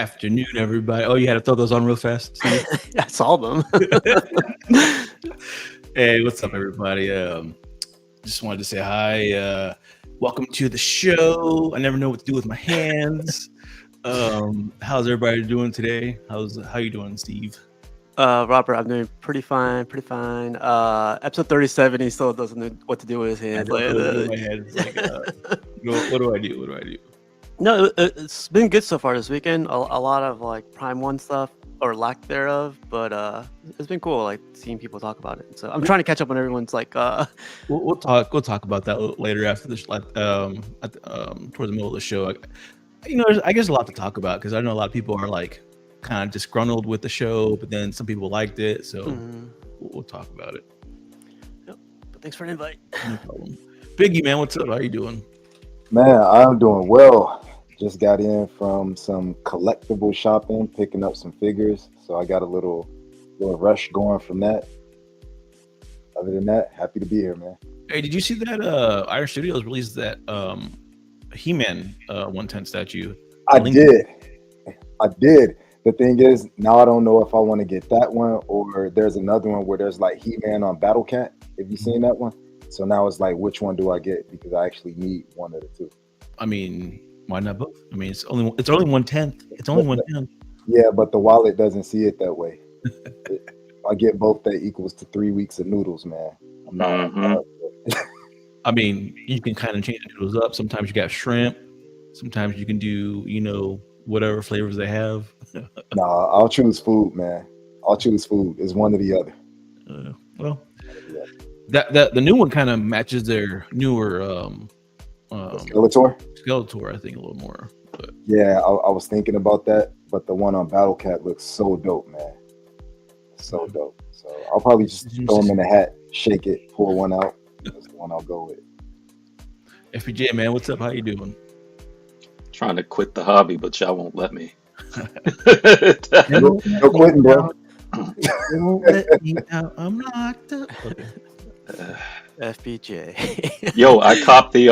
Afternoon, everybody. Oh, you had to throw those on real fast, Steve? I saw them. Hey, what's up, everybody? Just wanted to say hi. Welcome to the show. I never know what to do with my hands. How's everybody doing today? How you doing, Steve? Robert, I'm doing pretty fine, pretty fine. Episode 37, he still doesn't know what to do with his I hands. don't know what to do with my head. It's like, what do I do? What do I do? No, it's been good so far this weekend. A lot of like Prime One stuff or lack thereov, but it's been cool like seeing people talk about it. So I'm trying to catch up on everyone's like. We'll talk about that later after this. Towards the middle of the show, I guess a lot to talk about because I know a lot of people are like kind of disgruntled with the show, but then some people liked it, so we'll talk about it. Yep. But thanks for the invite. No problem. Biggie, man, what's up? How you doing? Man, I'm doing well. Just got in from some collectible shopping, picking up some figures. So I got a little rush going from that. Other than that, happy to be here, man. Hey, did you see that Iron Studios released that He-Man 110 statue? I did. The thing is, now I don't know if I want to get that one or there's another one where there's like He-Man on Battle Cat. Have you seen that one? So now it's like, which one do I get? Because I actually need one of the two. I mean, why not both? I mean, it's only 1/10. It's only 1/10. Yeah, but the wallet doesn't see it that way. I get both. That equals to 3 weeks of noodles, man. I'm not. I mean, you can kind of change the noodles up. Sometimes you got shrimp. Sometimes you can do, whatever flavors they have. Nah, I'll choose food, man. I'll choose food. It's one or the other. Well, the new one kind of matches their newer Skeletor, I think, a little more. But. Yeah, I was thinking about that, but the one on Battle Cat looks so dope, man. So dope. So I'll probably just throw them in a hat, shake it, pour one out. That's the one I'll go with. FPJ, man, what's up? How you doing? Trying to quit the hobby, but y'all won't let me. No quitting, bro. I'm locked up. Okay. FPJ. Yo, I copped the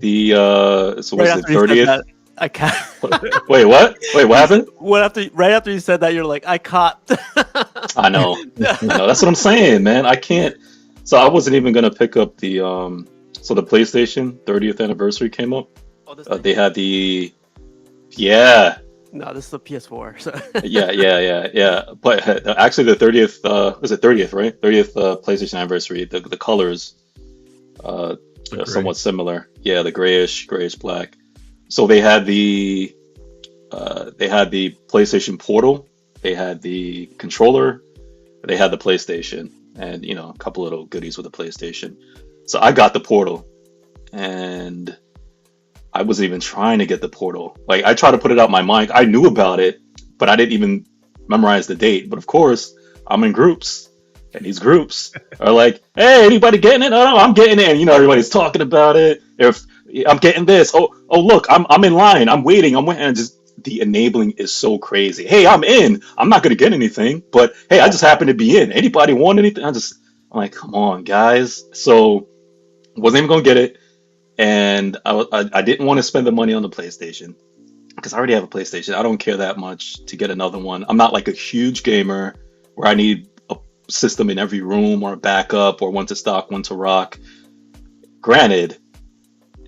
so was it 30th? I can't. Wait, what? Wait, what happened? Right after you said that, you're like, I caught. I know. That's what I'm saying, man. I can't. So I wasn't even gonna pick up the so the PlayStation 30th anniversary came up. Oh, they had the No, this is the PS4. So. yeah. But actually, the 30th was it 30th, right? 30th PlayStation anniversary. The colors somewhat similar. Yeah, the grayish black. So they had the PlayStation Portal. They had the controller. They had the PlayStation, and a couple little goodies with the PlayStation. So I got the Portal, and I wasn't even trying to get the Portal. Like, I tried to put it out my mind. I knew about it, but I didn't even memorize the date. But of course, I'm in groups, and these groups are like, "Hey, anybody getting it? Oh, I'm getting it." And everybody's talking about it. If I'm getting this, oh, look, I'm in line. I'm waiting. And just the enabling is so crazy. Hey, I'm in. I'm not gonna get anything, but hey, I just happen to be in. Anybody want anything? I'm like, come on, guys. So wasn't even gonna get it. And I didn't want to spend the money on the PlayStation because I already have a PlayStation. I don't care that much to get another one. I'm not like a huge gamer where I need a system in every room or a backup or one to stock, one to rock. Granted,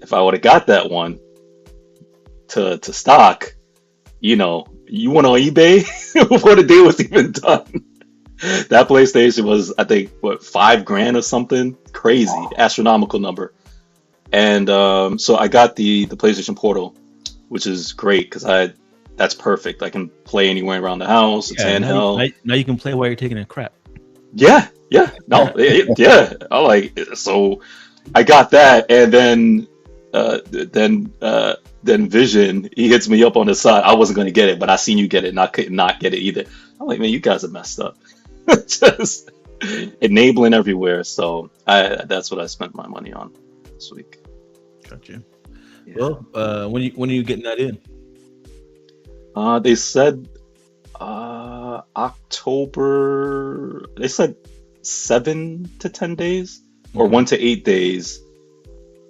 if I would have got that one to stock, you went on eBay before the deal was even done. That PlayStation was, I think, $5,000 or something crazy, astronomical number. And so I got the PlayStation Portal, which is great because that's perfect. I can play anywhere around the house. It's handheld. Now you can play while you're taking a crap. Yeah. No, yeah. So I got that, and then Vision, he hits me up on the side. I wasn't going to get it, but I seen you get it, and I could not get it either. I'm like, man, you guys are messed up. Just enabling everywhere. So that's what I spent my money on this week. Gotcha. Yeah. Well, when are you getting that in? They said October. They said 7 to 10 days, or 1 to 8 days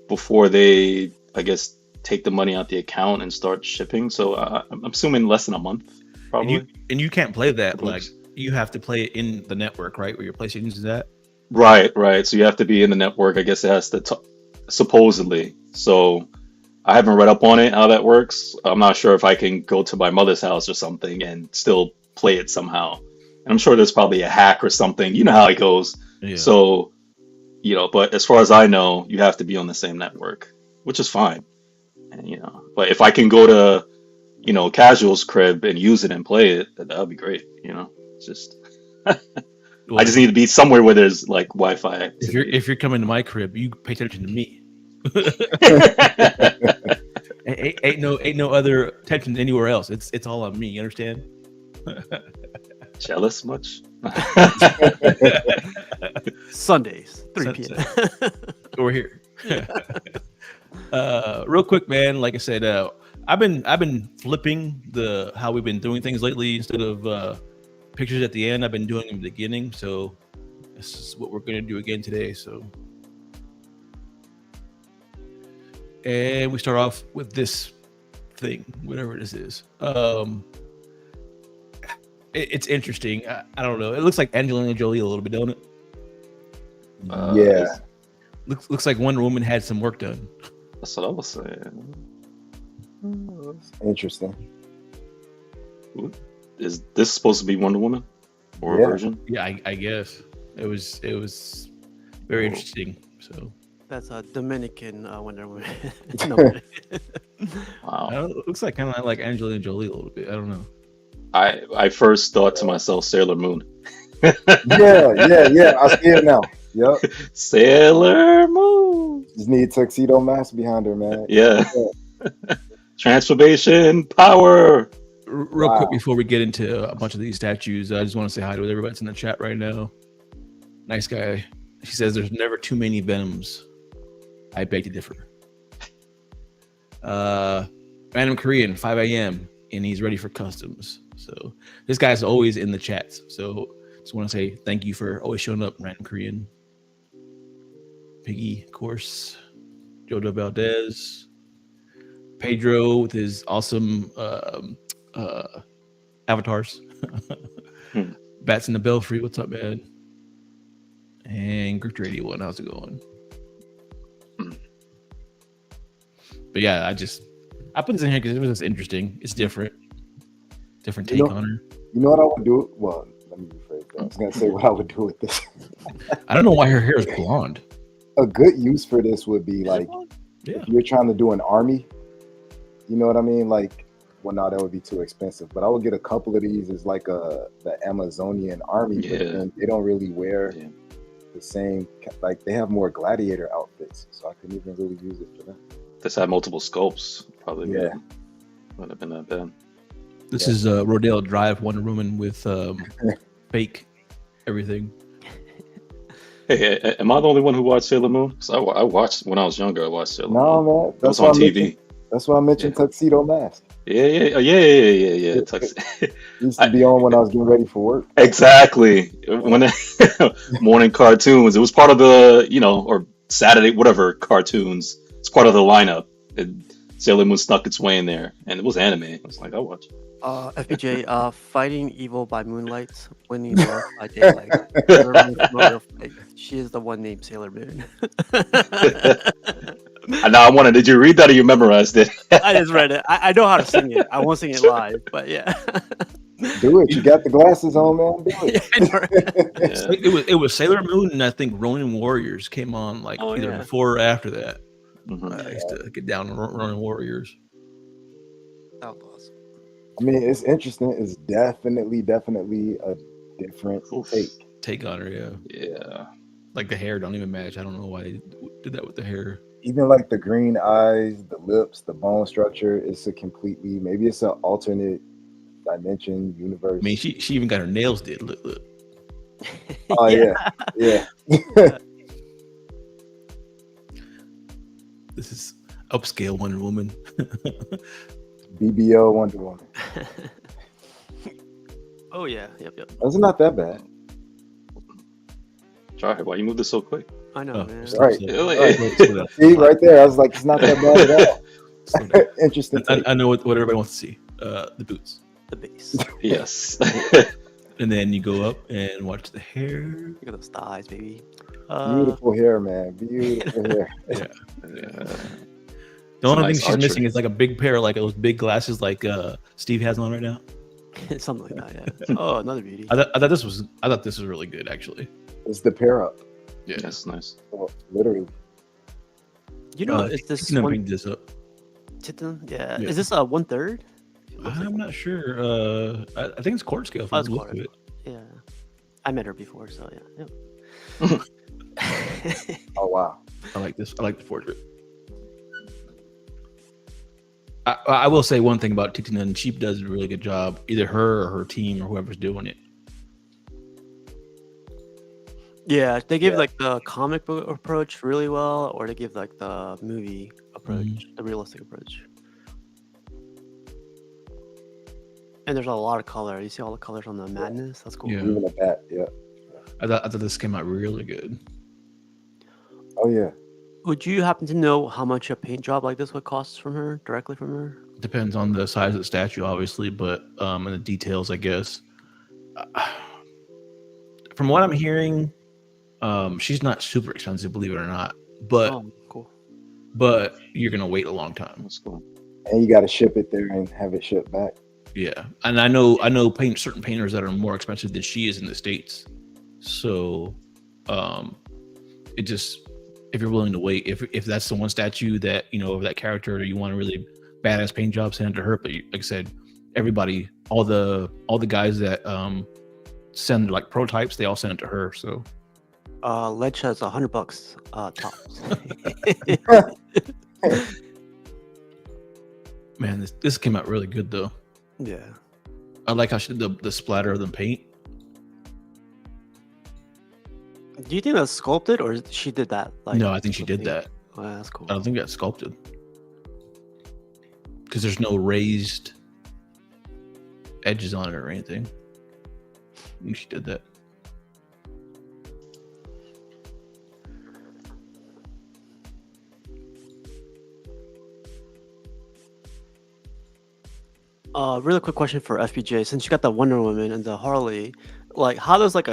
before they, I guess, take the money out the account and start shipping. So I'm assuming less than a month, probably. And you can't play that. Oops. Like you have to play it in the network, right? Where your PlayStation is at. Right. So you have to be in the network. I guess it has to supposedly. So I haven't read up on it how that works. I'm not sure if I can go to my mother's house or something and still play it somehow. And I'm sure there's probably a hack or something. You know how it goes. Yeah. So, but as far as I know, you have to be on the same network, which is fine. And, but if I can go to, Casual's crib and use it and play it, that would be great. It's just, I just need to be somewhere where there's like Wi-Fi. If you're coming to my crib, you pay attention to me. ain't no other attention anywhere else. It's all on me. You understand? Jealous much? Sundays, 3 p.m. We're here. Real quick, man. Like I said, I've been flipping how we've been doing things lately. Instead of pictures at the end, I've been doing them at the beginning. So this is what we're gonna do again today. So, and we start off with this thing, whatever this is. It's interesting. I don't know. It looks like Angelina Jolie a little bit, don't it? Yeah. Looks like Wonder Woman had some work done. That's what I was saying. Interesting. Is this supposed to be Wonder Woman or a version? Yeah, I guess it was very interesting. So That's a Dominican Wonder Woman. Wow. It looks like kind of like Angelina Jolie a little bit. I don't know. I first thought to myself Sailor Moon. Yeah. I see it now. Yep. Sailor Moon. Just need tuxedo mask behind her, man. Yeah. Transformation power. Real quick before we get into a bunch of these statues, I just want to say hi to everybody that's in the chat right now. Nice guy. She says there's never too many Venoms. I beg to differ. Random Korean, 5 a.m. and he's ready for customs. So this guy's always in the chats. So just want to say thank you for always showing up, Random Korean. Piggy, of course. Jodo Valdez. Pedro with his awesome avatars. Bats in the Belfry, what's up, man? And Grift Radio 1, how's it going? But yeah, I put this in here because it was just interesting. It's different take on her. You know what I would do? Well, let me rephrase that. I was gonna say what I would do with this. I don't know why her hair is blonde. A good use for this would be like if you're trying to do an army. You know what I mean? Like, well, no, that would be too expensive. But I would get a couple of these as like the Amazonian army. Yeah. But then they don't really wear the same. Like they have more gladiator outfits, so I couldn't even really use it for that. This had multiple scopes. Probably Yeah. would have been that bad. This is Rodale Drive Wonder Woman with fake everything. Hey, am I the only one who watched Sailor Moon? 'Cause I watched when I was younger. I watched Sailor Moon. No, man. It was on TV. That's why I mentioned Tuxedo Mask. Yeah. It used to be on when I was getting ready for work. Exactly. When morning cartoons, it was part of the, or Saturday, whatever cartoons. It's part of the lineup. Sailor Moon snuck its way in there, and it was anime. I was like, I'll watch it. FPJ, fighting evil by moonlight, winning love by daylight. Sailor Moon's mother of fate. She is the one named Sailor Moon. And now did you read that or you memorized it? I just read it. I know how to sing it. I won't sing it live, but yeah. Do it. You got the glasses on, man. Do it. It was Sailor Moon, and I think Ronin Warriors came on either before or after that. Mm-hmm. I used to get down on Ronin Warriors. That was awesome. I mean, it's interesting. It's definitely a different take on her. Yeah. Like the hair don't even match. I don't know why they did that with the hair. Even like the green eyes, the lips, the bone structure, it's maybe it's an alternate dimension universe. I mean, she even got her nails did. Look. Oh yeah. This is upscale Wonder Woman. BBL Wonder Woman. Oh yeah, yep. That's not that bad. Try why you moved this so quick? I know, man. Right. Really? See, right there, I was like, it's not that bad at all. Slow down. Interesting take. I know what everybody wants to see. The boots. The base. Yes. And then you go up and watch the hair. Look at those thighs, baby. Beautiful hair, man. Beautiful hair. Yeah. Yeah. The only nice thing she's archery. missing is like a big pair of like those big glasses like Steve has on right now. Something like that. Yeah. Oh, another beauty. I thought this was really good actually. It's the pair up. Yeah. That's nice. Oh, literally. You know, is this Titan one? painted this up. Titan? Yeah. Yeah. Is this a 1/3? I'm not sure. I think it's quarter scale. Oh, it's From the look quarter. of it. Yeah. I met her before, so yeah. Yep. Oh wow. I like this. I like the portrait. I will say one thing about Titan and Cheap does a really good job. Either her or her team or whoever's doing it. Yeah, they give Yeah. like the comic book approach really well, or they give like the movie approach, the realistic approach. And there's a lot of color. You see all the colors on the madness. That's cool. Yeah. Even the bat. Yeah. I thought this came out really good. Oh yeah. Would you happen to know how much a paint job like this would cost from her, directly from her? Depends on the size of the statue, obviously, but and the details, I guess. From what I'm hearing, she's not super expensive, believe it or not. But Oh, cool. but you're gonna wait a long time. That's cool. And you got to ship it there and have it shipped back. Yeah, and I know certain painters that are more expensive than she is in the States. So, it just, if you're willing to wait, if that's the one statue that of that character or you want a really badass paint job, send it to her. But like I said, everybody, all the guys that send like prototypes, they all send it to her. So Ledge has $100 tops. man, this came out really good though. Yeah. I like how she did the splatter of the paint. Do you think that's sculpted or she did that? Like, No, I think she did that. Oh, yeah, that's cool. I don't think that's sculpted because there's no raised edges on it or anything. I think she did that. Really quick question for FPJ. Since you got the Wonder Woman and the Harley, like how does like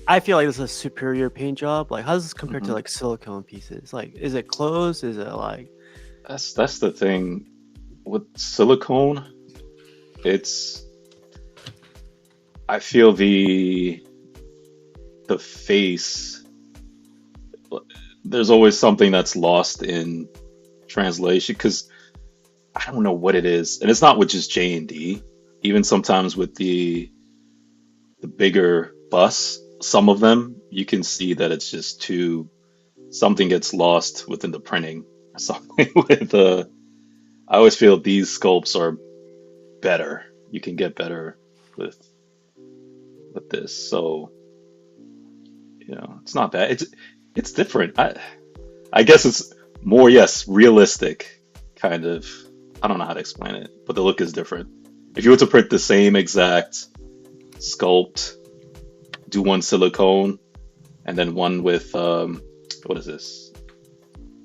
I feel like this is a superior paint job. Like how does this compare to like silicone pieces? Like is it close? Is it like That's the thing with silicone. I feel the face. There's always something that's lost in translation because I don't know what it is, and it's not with just J&D. Even sometimes with the bigger bus, some of them you can see that it's just something gets lost within the printing. Something with I always feel these sculpts are better. You can get better with this. So it's not bad. It's different. I guess it's more realistic kind of. I don't know how to explain it, but the look is different. If you were to print the same exact sculpt, do one silicone, and then one with what is this?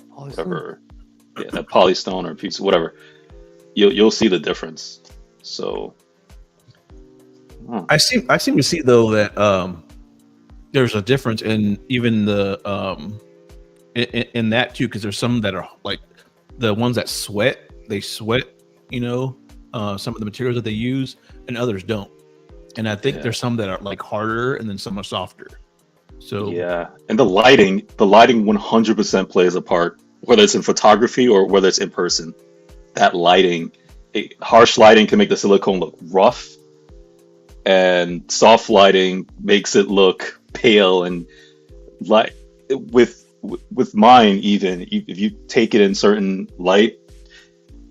Whatever, that polystone or piece, whatever. You'll see the difference. So, I seem to see though that there's a difference in even the in that too, because there's some that are like the ones that sweat. They sweat, some of the materials that they use, and others don't. And I think there's some that are like harder, and then some are softer. So yeah, and the lighting 100% plays a part, whether it's in photography or whether it's in person. That lighting, harsh lighting can make the silicone look rough, and soft lighting makes it look pale and light. With mine, even if you take it in certain light,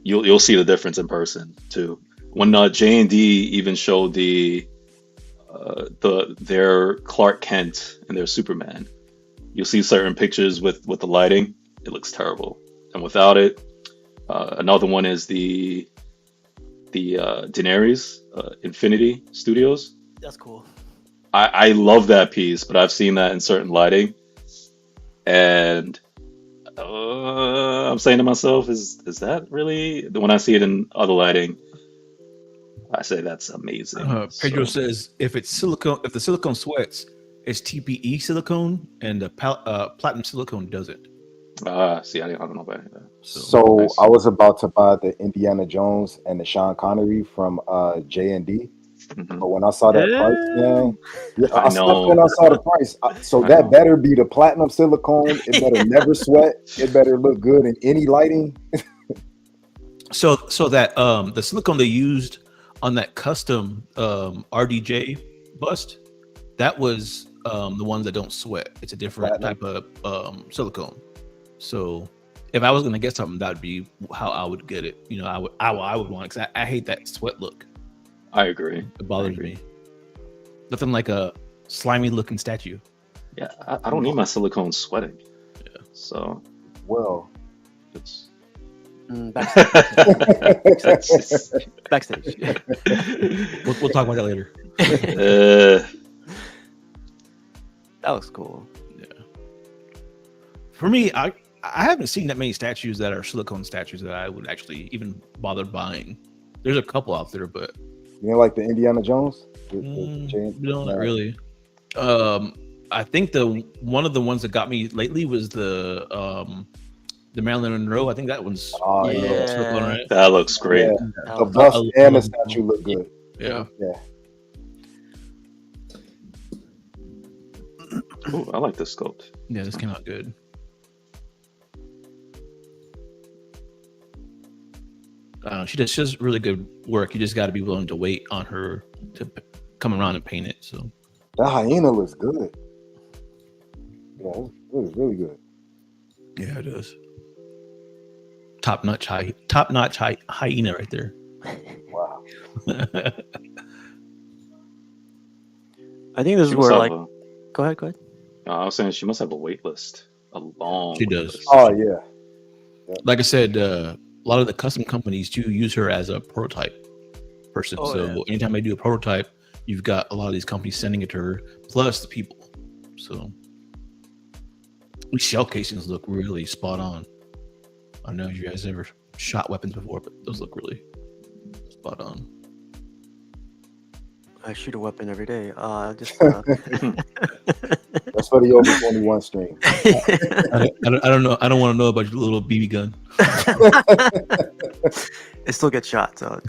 you'll see the difference in person too. When J&D even showed their Clark Kent and their Superman, you'll see certain pictures with the lighting, it looks terrible, and without it. Another one is the Daenerys Infinity Studios. that's cool. I love that piece, but I've seen that in certain lighting, and I'm saying to myself, is that really? When I see it in other lighting, I say that's amazing. Pedro So, says if it's silicone, if the silicone sweats, it's TPE silicone, and the platinum silicone doesn't. see, I don't know about any of that. So Nice. I was about to buy the Indiana Jones and the Sean Connery from J&D, Mhm. but when I saw that price, man, yeah, I I slept and know. I saw the price. So I that know. better be the platinum silicone. It better never sweat. It better look good in any lighting. So that the silicone they used on that custom RDJ bust, that was the ones that don't sweat. It's a different Platinum. type of silicone. So if I was gonna get something, that would be how I would get it. You know, I would want it, because I hate that sweat look. I agree. It bothers me. Nothing like a slimy looking statue. Yeah, I don't need my silicone sweating. Yeah. So Well, it's Backstage. Backstage. We'll talk about that later. That looks cool. Yeah. For me, I haven't seen that many statues that are silicone statues that I would actually even bother buying. There's a couple out there, but you know, like the Indiana Jones. no, not really. I think one of the ones that got me lately was the Marilyn Monroe. I think that one's Oh Yeah. silicone, right? that looks great. Yeah. That The was- bust I and the love- statue look good. Yeah. Yeah. Ooh, I like this sculpt. Yeah, this came out good. She does really good work. You just got to be willing to wait on her to come around and paint it. So That hyena looks good. Yeah, it looks really good. yeah, it does. Top notch hyena right there. Wow. I think this She is must where have like. Go ahead. I was saying she must have a wait list, a long. She wait does. list. Oh yeah. Like I said, a lot of the custom companies do use her as a prototype person. Oh, So yeah. anytime they do a prototype, you've got a lot of these companies sending it to her, plus the people. So these shell casings look really spot on. I don't know if you guys ever shot weapons before, but those look really spot on. I shoot a weapon every day. That's for the over 21 stream. I don't know. I don't want to know about your little BB gun. It still gets shot. So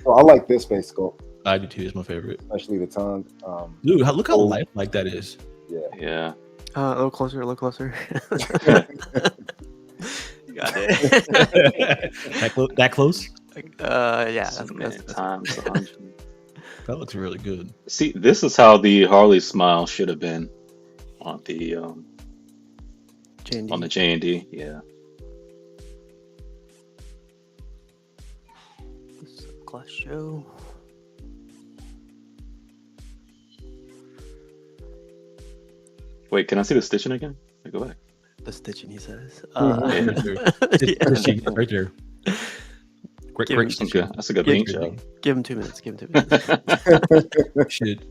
So I like this face sculpt, I do too. It's my favorite. especially the tongue. Dude, look how Oh. lifelike that is. Yeah. Yeah. a little closer. You got it. that close? Yeah. So That's, many that's, times 100. That looks really good. See, this is how the Harley smile should have been on the J&D. on the J&D. Yeah. Glass show. Wait, can I see the stitching again? Go back. The stitching, he says. It's Christian, right there. Great, Give great him That's stitching. good. That's a good Great paint stitching. job. Give him 2 minutes. Should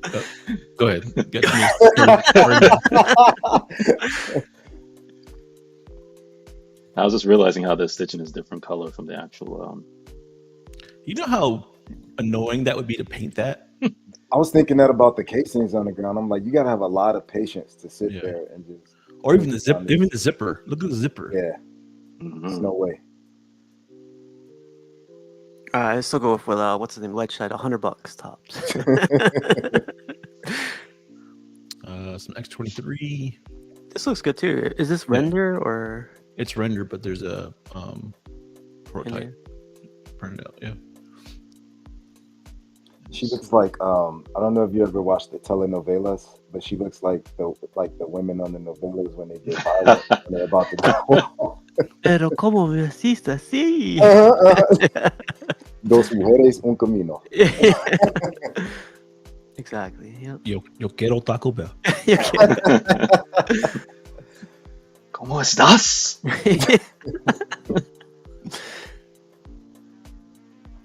go ahead. Get to me. I was just realizing how the stitching is different color from the actual. You know how annoying that would be to paint that? I was thinking that about the casings on the ground. I'm like, you gotta have a lot of patience to sit Yeah. there and just. Or even the zipper. Look at the zipper. Yeah, Mhm. there's no way. I still go with what's his name? Ledge side, $100 tops. Some X23. This looks good too. Is this render or It's rendered, but there's a in prototype there? printed out. Yeah. She looks like I don't know if you ever watched the telenovelas, but she looks like the women on the novelas when they get violent when they're about to go. Pero como me hiciste así? Dos mujeres, un camino. Exactly. Yep. Yo quiero Taco Bell. ¿Cómo estás?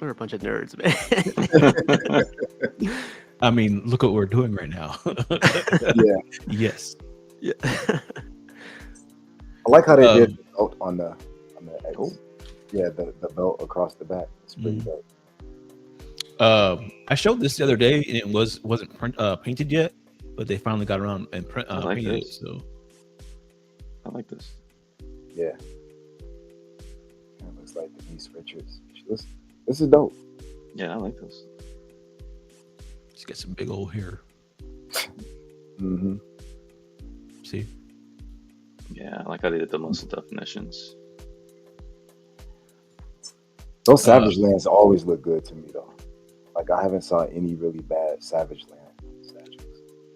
We're a bunch of nerds, man. I mean, look what we're doing right now. Yeah. Yes. Yeah. I like how they did Um, the belt on the X. Oh. Yeah, the belt across the back. It's pretty dope. I showed this the other day, and it wasn't painted yet, but they finally got around and I like painted it. this. So I like this. Yeah. It looks like Denise Richards. This is dope. Yeah, I like this. she's got some big old hair. Mm-hmm. See, Yeah, I like how they did the muscle definitions. Those Savage Lands always look good to me though. Like I haven't saw any really bad Savage Land statues.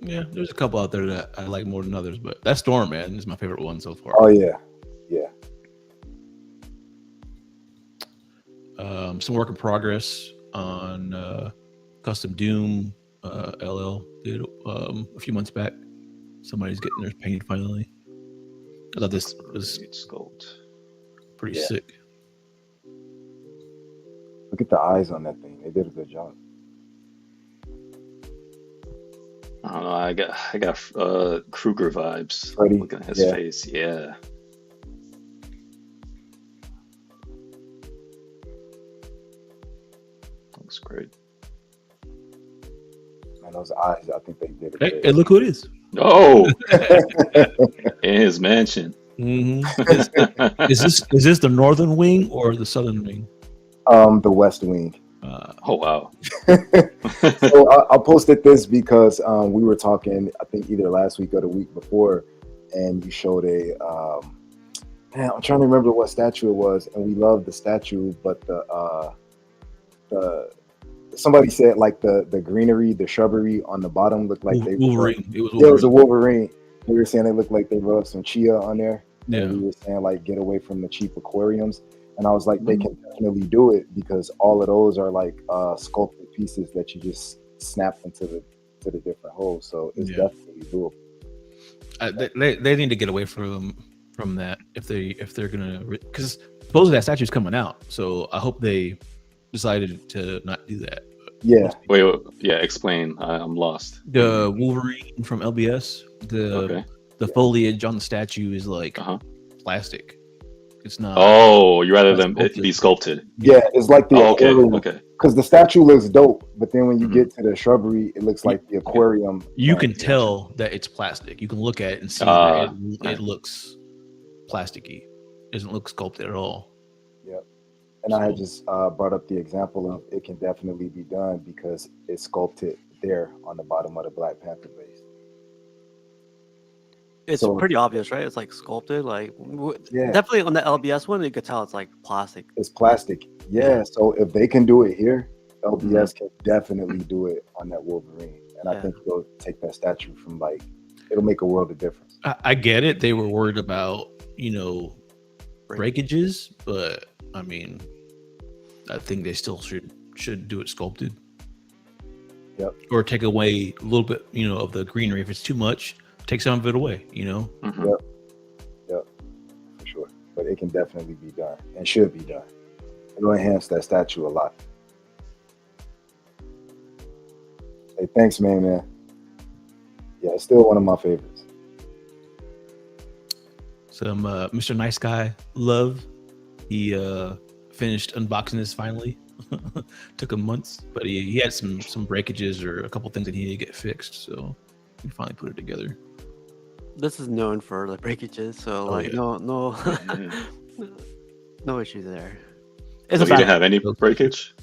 yeah, there's a couple out there that I like more than others, but that Storm Man is my favorite one so far. Oh yeah, yeah. Some work in progress on Custom Doom LL did a few months back. Somebody's getting theirs painted finally. I thought this was Great sculpt. pretty Yeah. sick. Look at the eyes on that thing. They did a good job. I don't know. I got Kruger vibes. Freddy, Looking at his yeah. face. Yeah. Looks great. Man, those eyes, I think they did Hey, it. hey, look who it is. Oh, in his mansion. Mm-hmm. Is this the northern wing or the southern wing? The West Wing. Oh wow. So I posted this because we were talking, I think either last week or the week before, and you showed a man, I'm trying to remember what statue it was, and we loved the statue, but the somebody said like the greenery, the shrubbery on the bottom looked like they Wolverine. It was Yeah, it was a Wolverine. Wolverine. We were saying they looked like they rubbed some chia on there. Yeah. And we were saying like get away from the cheap aquariums. And I was like, they can definitely do it because all of those are like sculpted pieces that you just snap into the different holes. So it's Yeah. definitely doable. They need to get away from that if they're gonna, because supposedly that statue's coming out. So I hope they decided to not do that. Yeah. Wait, yeah. Explain. I'm lost. The Wolverine from LBS, Okay. the foliage on the statue is like Uh-huh. plastic. It's not. Oh, you rather That's than it sculpted. be sculpted. Yeah, it's like the Oh, okay. aquarium. Okay. Because the statue looks dope, but then when you Mhm. get to the shrubbery, it looks like the aquarium. You can plant. tell that it's plastic. You can look at it and see Ah, that it looks plasticky. It doesn't look sculpted at all. Yep. And I had just brought up the example of it can definitely be done because it's sculpted there on the bottom of the Black Panther base. It's So- pretty obvious, right? It's like sculpted. Like Yeah. definitely on the LBS one, you could tell it's like plastic. It's plastic. Yeah. So if they can do it here, LBS can definitely do it on that Wolverine. And I Yeah. think it'll take that statue from like, it'll make a world of difference. I get it. They were worried about, breakages, but I mean, I think they still should do it sculpted. Yep. Or take away a little bit, of the greenery. If it's too much, take some of it away. Mhm. For sure. But it can definitely be done and should be done. It'll enhance that statue a lot. Hey, thanks, man. Yeah, it's still one of my favorites. Some Mr. Nice Guy love. He finished unboxing this finally. Took him months, but he had some breakages or a couple things that he needed to get fixed. So he finally put it together. This is known for the breakages, so like yeah. no Mhm. no issues there. So It's he a didn't bad. have any breakage.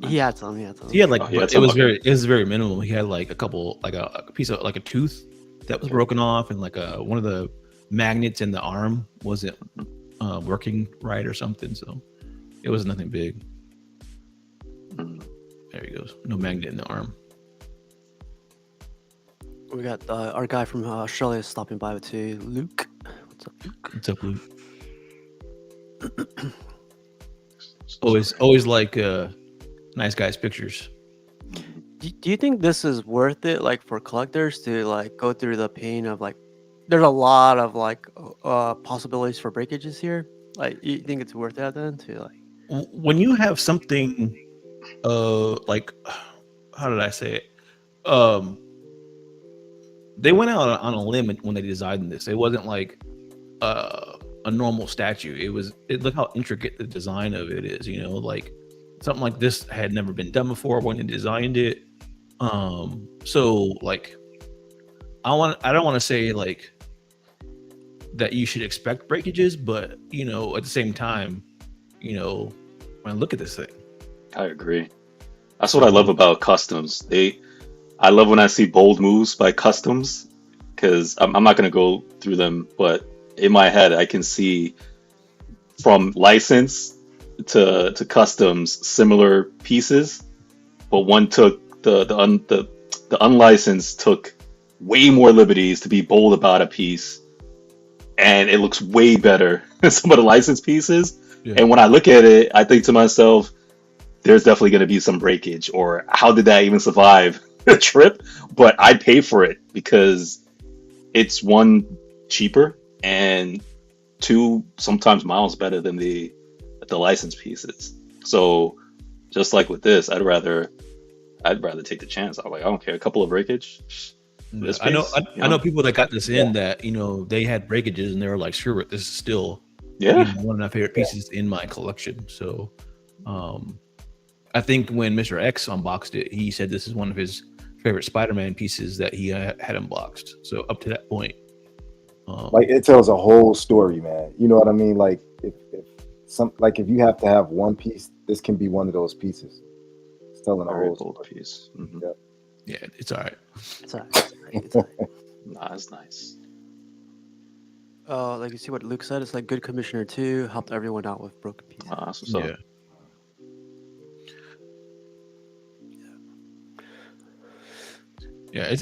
He had some. He had some. He had like Oh, he had but some, it was okay. very minimal. He had like a couple, like a piece of like a tooth that was broken off, and like one of the magnets in the arm wasn't working right or something. So it was nothing big. Mhm. There he goes. No magnet in the arm. We got our guy from Australia stopping by too, Luke. What's up, Luke? What's up, Luke? Always like nice guys pictures. Do you think this is worth it, like for collectors to like go through the pain of like? There's a lot of like possibilities for breakages here. Like, you think it's worth it then to like? When you have something like, how did I say it? They went out on a limb when they designed this. It wasn't like a normal statue. Look how intricate the design of it is, you know, like something like this had never been done before when they designed it. So like I don't want to say like that you should expect breakages, but you know, at the same time, you know, when I look at this thing. I agree. That's what I love about customs. I love when I see bold moves by customs because I'm not going to go through them, but in my head, I can see from license to customs similar pieces, but one took the unlicensed took way more liberties to be bold about a piece, and it looks way better than some of the licensed pieces. Yeah. And when I look at it, I think to myself, there's definitely going to be some breakage, or how did that even survive the trip? But I'd pay for it because it's one, cheaper, and two, sometimes miles better than the licensed pieces. So just like with this, I'd rather take the chance. I'm like, I don't care, a couple of breakage. This I know piece, I know people that got this in that, you know, they had breakages and they were like, screw it, this is still Yeah. you know, one of my favorite pieces in my collection. So I think when Mr. X unboxed it, he said this is one of his favorite Spider-Man pieces that he had unboxed. So up to that point, like it tells a whole story, man. You know what I mean? Like if you have to have one piece, this can be one of those pieces. It's telling a Very whole bold story. piece. Mhm. Yeah. yeah, it's all right. It's all right. It's all right. Nah, that's nice. Like you see what Luke said, it's like good commissioner too, helped everyone out with broken pieces. That's what's up. Yeah. Yeah,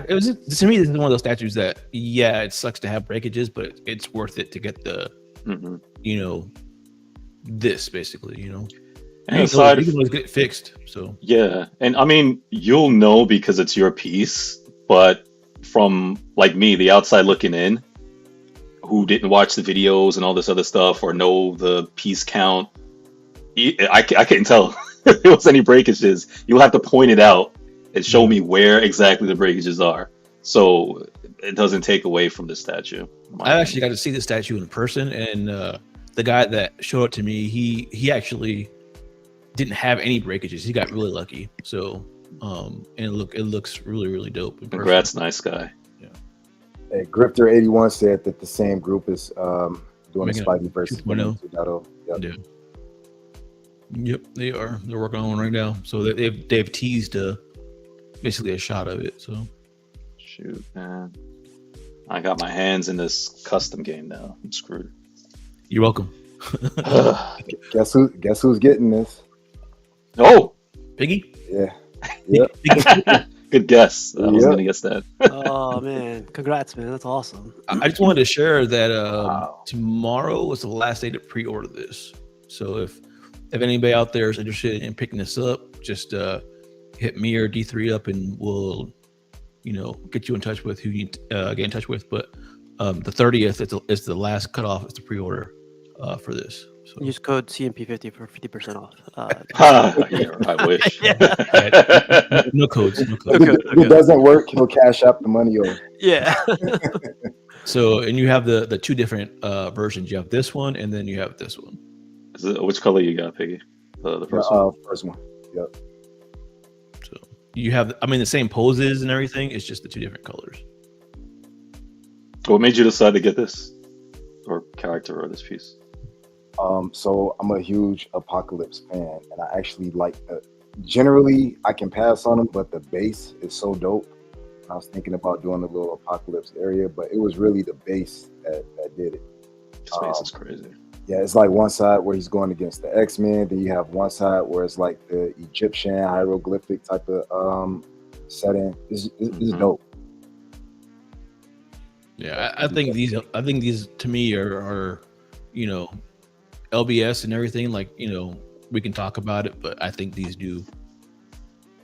it was to me. This is one of those statues that it sucks to have breakages, but it's worth it to get the Mhm. you know this basically. You know, And you aside, can always get it fixed. So yeah, and I mean, you'll know because it's your piece, but from like me, the outside looking in, who didn't watch the videos and all this other stuff or know the piece count, I can't tell if there was any breakages. You'll have to point it out and show me where exactly the breakages are, so it doesn't take away from the statue. I actually got to see the statue in person, and the guy that showed it to me, he actually didn't have any breakages. He got really lucky. So and it looks really dope. In person. Congrats, nice guy. Hey, Grifter81 said that the same group is doing a Making a Spidey versus 2.0. 2.0. Yep. Yeah. Yep, they are. They're working on one right now. So they've teased basically a shot of it. So Shoot, man. I got my hands in this custom game now. I'm screwed. you're welcome. Guess who's getting this? Oh, Piggy? Yeah. Yep. good guess. I was Yep. gonna guess that. Oh man, congrats, man! That's awesome. I just wanted to share that Wow. tomorrow was the last day to pre-order this. So if anybody out there is interested in picking this up, just hit me or D3 up, and we'll get you in touch with who you need to get in touch with. But the 30th is the last cutoff. It's the pre-order for this. So Use code CMP50 for 50% off. Yeah, I wish. no codes. If it doesn't work, he'll cash out the money over. Yeah. So, and you have the two different versions. You have this one, and then you have this one. Which color you got, Piggy? The first one. First one. Yep. So you have, the same poses and everything. It's just the two different colors. What made you decide to get this or character or this piece? So I'm a huge Apocalypse fan, and I actually like generally I can pass on them, but the base is so dope. I was thinking about doing a little Apocalypse area, but it was really the base that did it. Space is crazy. Yeah, it's like one side where he's going against the X-Men, then you have one side where it's like the Egyptian hieroglyphic type of setting. It's dope. Yeah, I think these to me are LBS and everything. Like, we can talk about it, but I think these do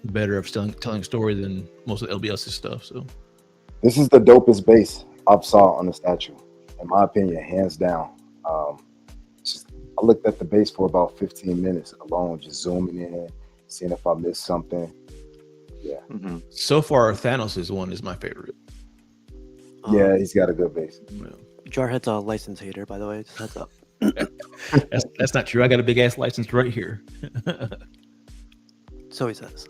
better of telling story than most of LBS's stuff. So this is the dopest base I've saw on the statue, in my opinion, hands down. I looked at the base for about 15 minutes alone, just zooming in, seeing if I missed something. Yeah. Mm-hmm. So far, Thanos' one is my favorite. Yeah, he's got a good base. Jarhead's a license hater, by the way. Just heads up. That's not true. I got a big ass license right here. So he says.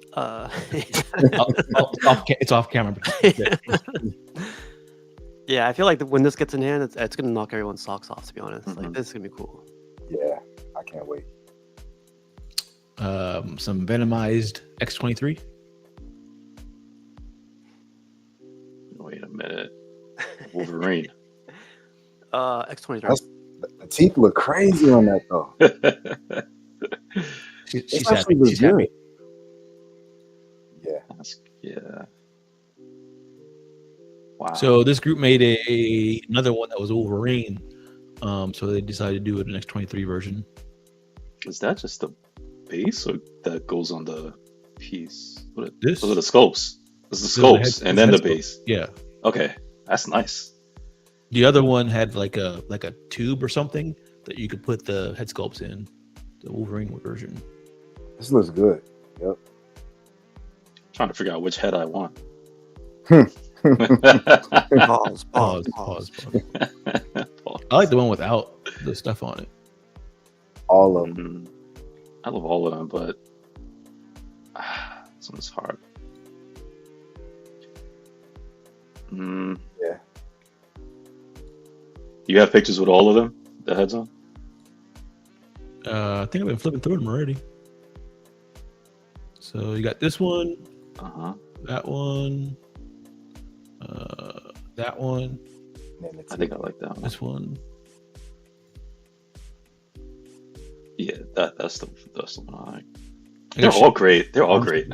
It's off camera. Yeah, I feel like when this gets in hand, it's gonna knock everyone's socks off. To be honest, like Mhm. this is gonna be cool. Yeah, I can't wait. Some venomized X-23. Wait a minute. Wolverine. X-23. That's- The teeth look crazy on that though. She's It's happy. actually was She's happy. good. Yeah. Yeah. Wow. So this group made another one that was Wolverine. So they decided to do it an X-23 version. Is that just the base or that goes on the piece? This? Those are the scopes. It's the Those are the scopes head- and then the head sculpt. base. Yeah. Okay, that's nice. The other one had like a tube or something that you could put the head sculpts in. The Wolverine version. This looks good. Yep. Trying to figure out which head I want. Pause. Pause. I like the one without the stuff on it. All of them. I love all of them, but this one's hard. Yeah. You have pictures with all of them? The heads on? I think I've been flipping through them already. So you got this one, that one, that one, I think I like that one. this one. Yeah, that's the one I like. They're all great. They're all great.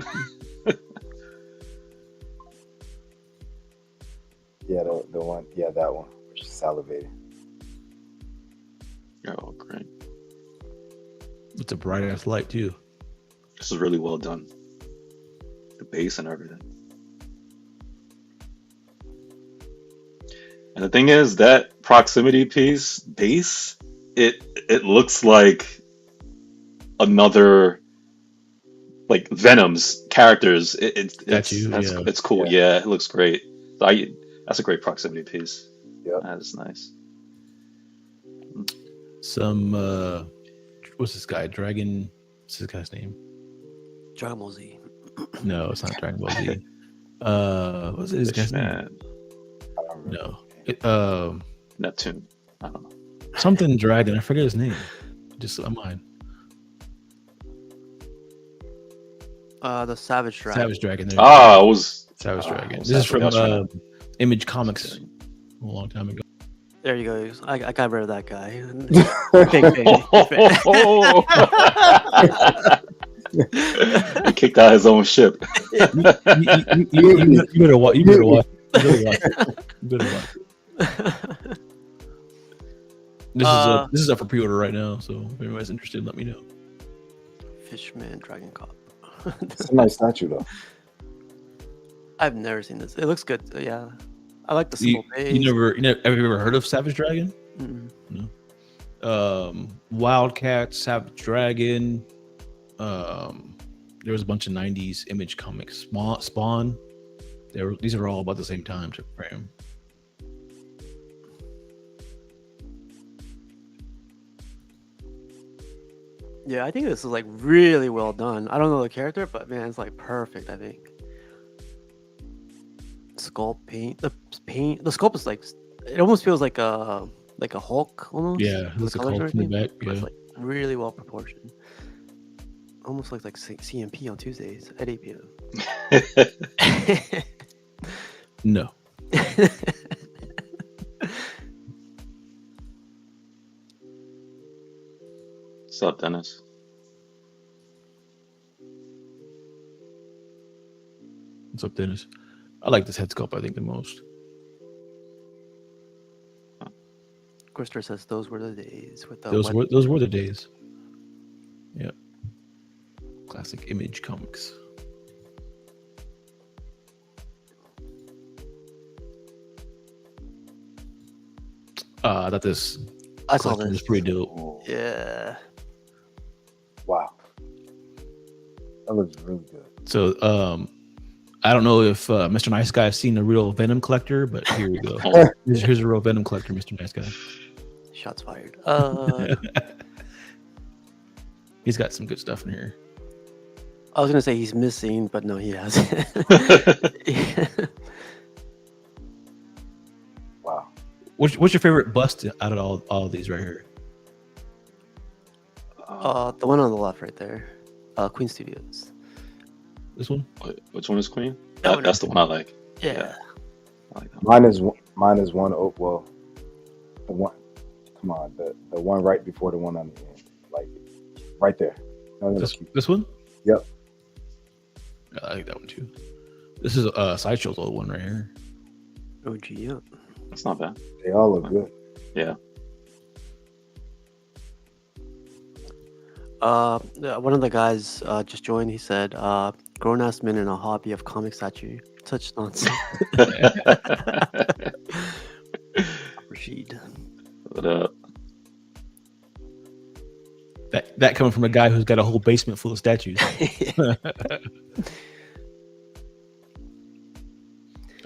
Yeah, the one. Yeah, that one. Which is salivating. They're all great. It's a bright ass light too. This is really well done. The base and everything. And the thing is, that proximity piece base, it looks like another, like Venom's characters. It's cool. Yeah, it looks great. That's a great proximity piece. Yeah, that is nice. Some what's this guy? Dragon. What's this guy's name? Dragon Ball Z. No, it's not Dragon Ball Z. What's this guy's name? No. Neptune. I don't know. Something Dragon. I forget his name. Just on mine. The Savage Dragon. Savage Dragon. There. It was Savage Dragon. was This is from Savage Dragon. Image Comics a long time ago. There you go. I got rid of that guy. He kicked out his own ship. You better watch. You better watch. This is up for pre-order right now. So if anybody's interested, let me know. Fishman Dragon Cop. It's a nice statue though. I've never seen this. It looks good. Yeah, I like the simple base. Have you ever heard of Savage Dragon? Mm-mm. No. Wildcat, Savage Dragon. There was a bunch of '90s Image Comics. Spawn. These are all about the same time frame. Yeah, I think this is like really well done. I don't know the character, but man, it's like perfect. I think. Sculpt paint. The sculpt is like, it almost feels like a Hulk almost. Yeah, it looks like Hulk from the back. But it's like really well proportioned. Almost looks like CMP on Tuesdays at 8 p.m. No. What's up, Dennis? What's up, Dennis? I like this head sculpt, I think, the most. Krister says those were the days with the Those were the days. Yeah. Classic Image Comics. I thought this I saw collection this. was pretty dope. Yeah. Wow. That looks really good. So I don't know if Mr. Nice Guy has seen a real Venom collector, but here we go. Oh, Here's a real Venom collector, Mr. Nice Guy. Shots fired. He's got some good stuff in here. I was gonna say he's missing, but no, he hasn't. Wow. What's your favorite bust out of all of these right here? The one on the left, right there. Queen Studios. This one? Which one is Queen? That one. That's the one I like. Yeah. I like that. Mine is one. Oh, well, the one. Come on, the one right before the one on the end, like right there. No, This one? Yep. I like that one too. This is Sideshow's old one right here. OG, yeah. That's not bad. They all look good. Yeah. One of the guys just joined. He said, "Grown ass men in a hobby of comic statue. Such nonsense." Rashid. What up? That coming from a guy who's got a whole basement full of statues.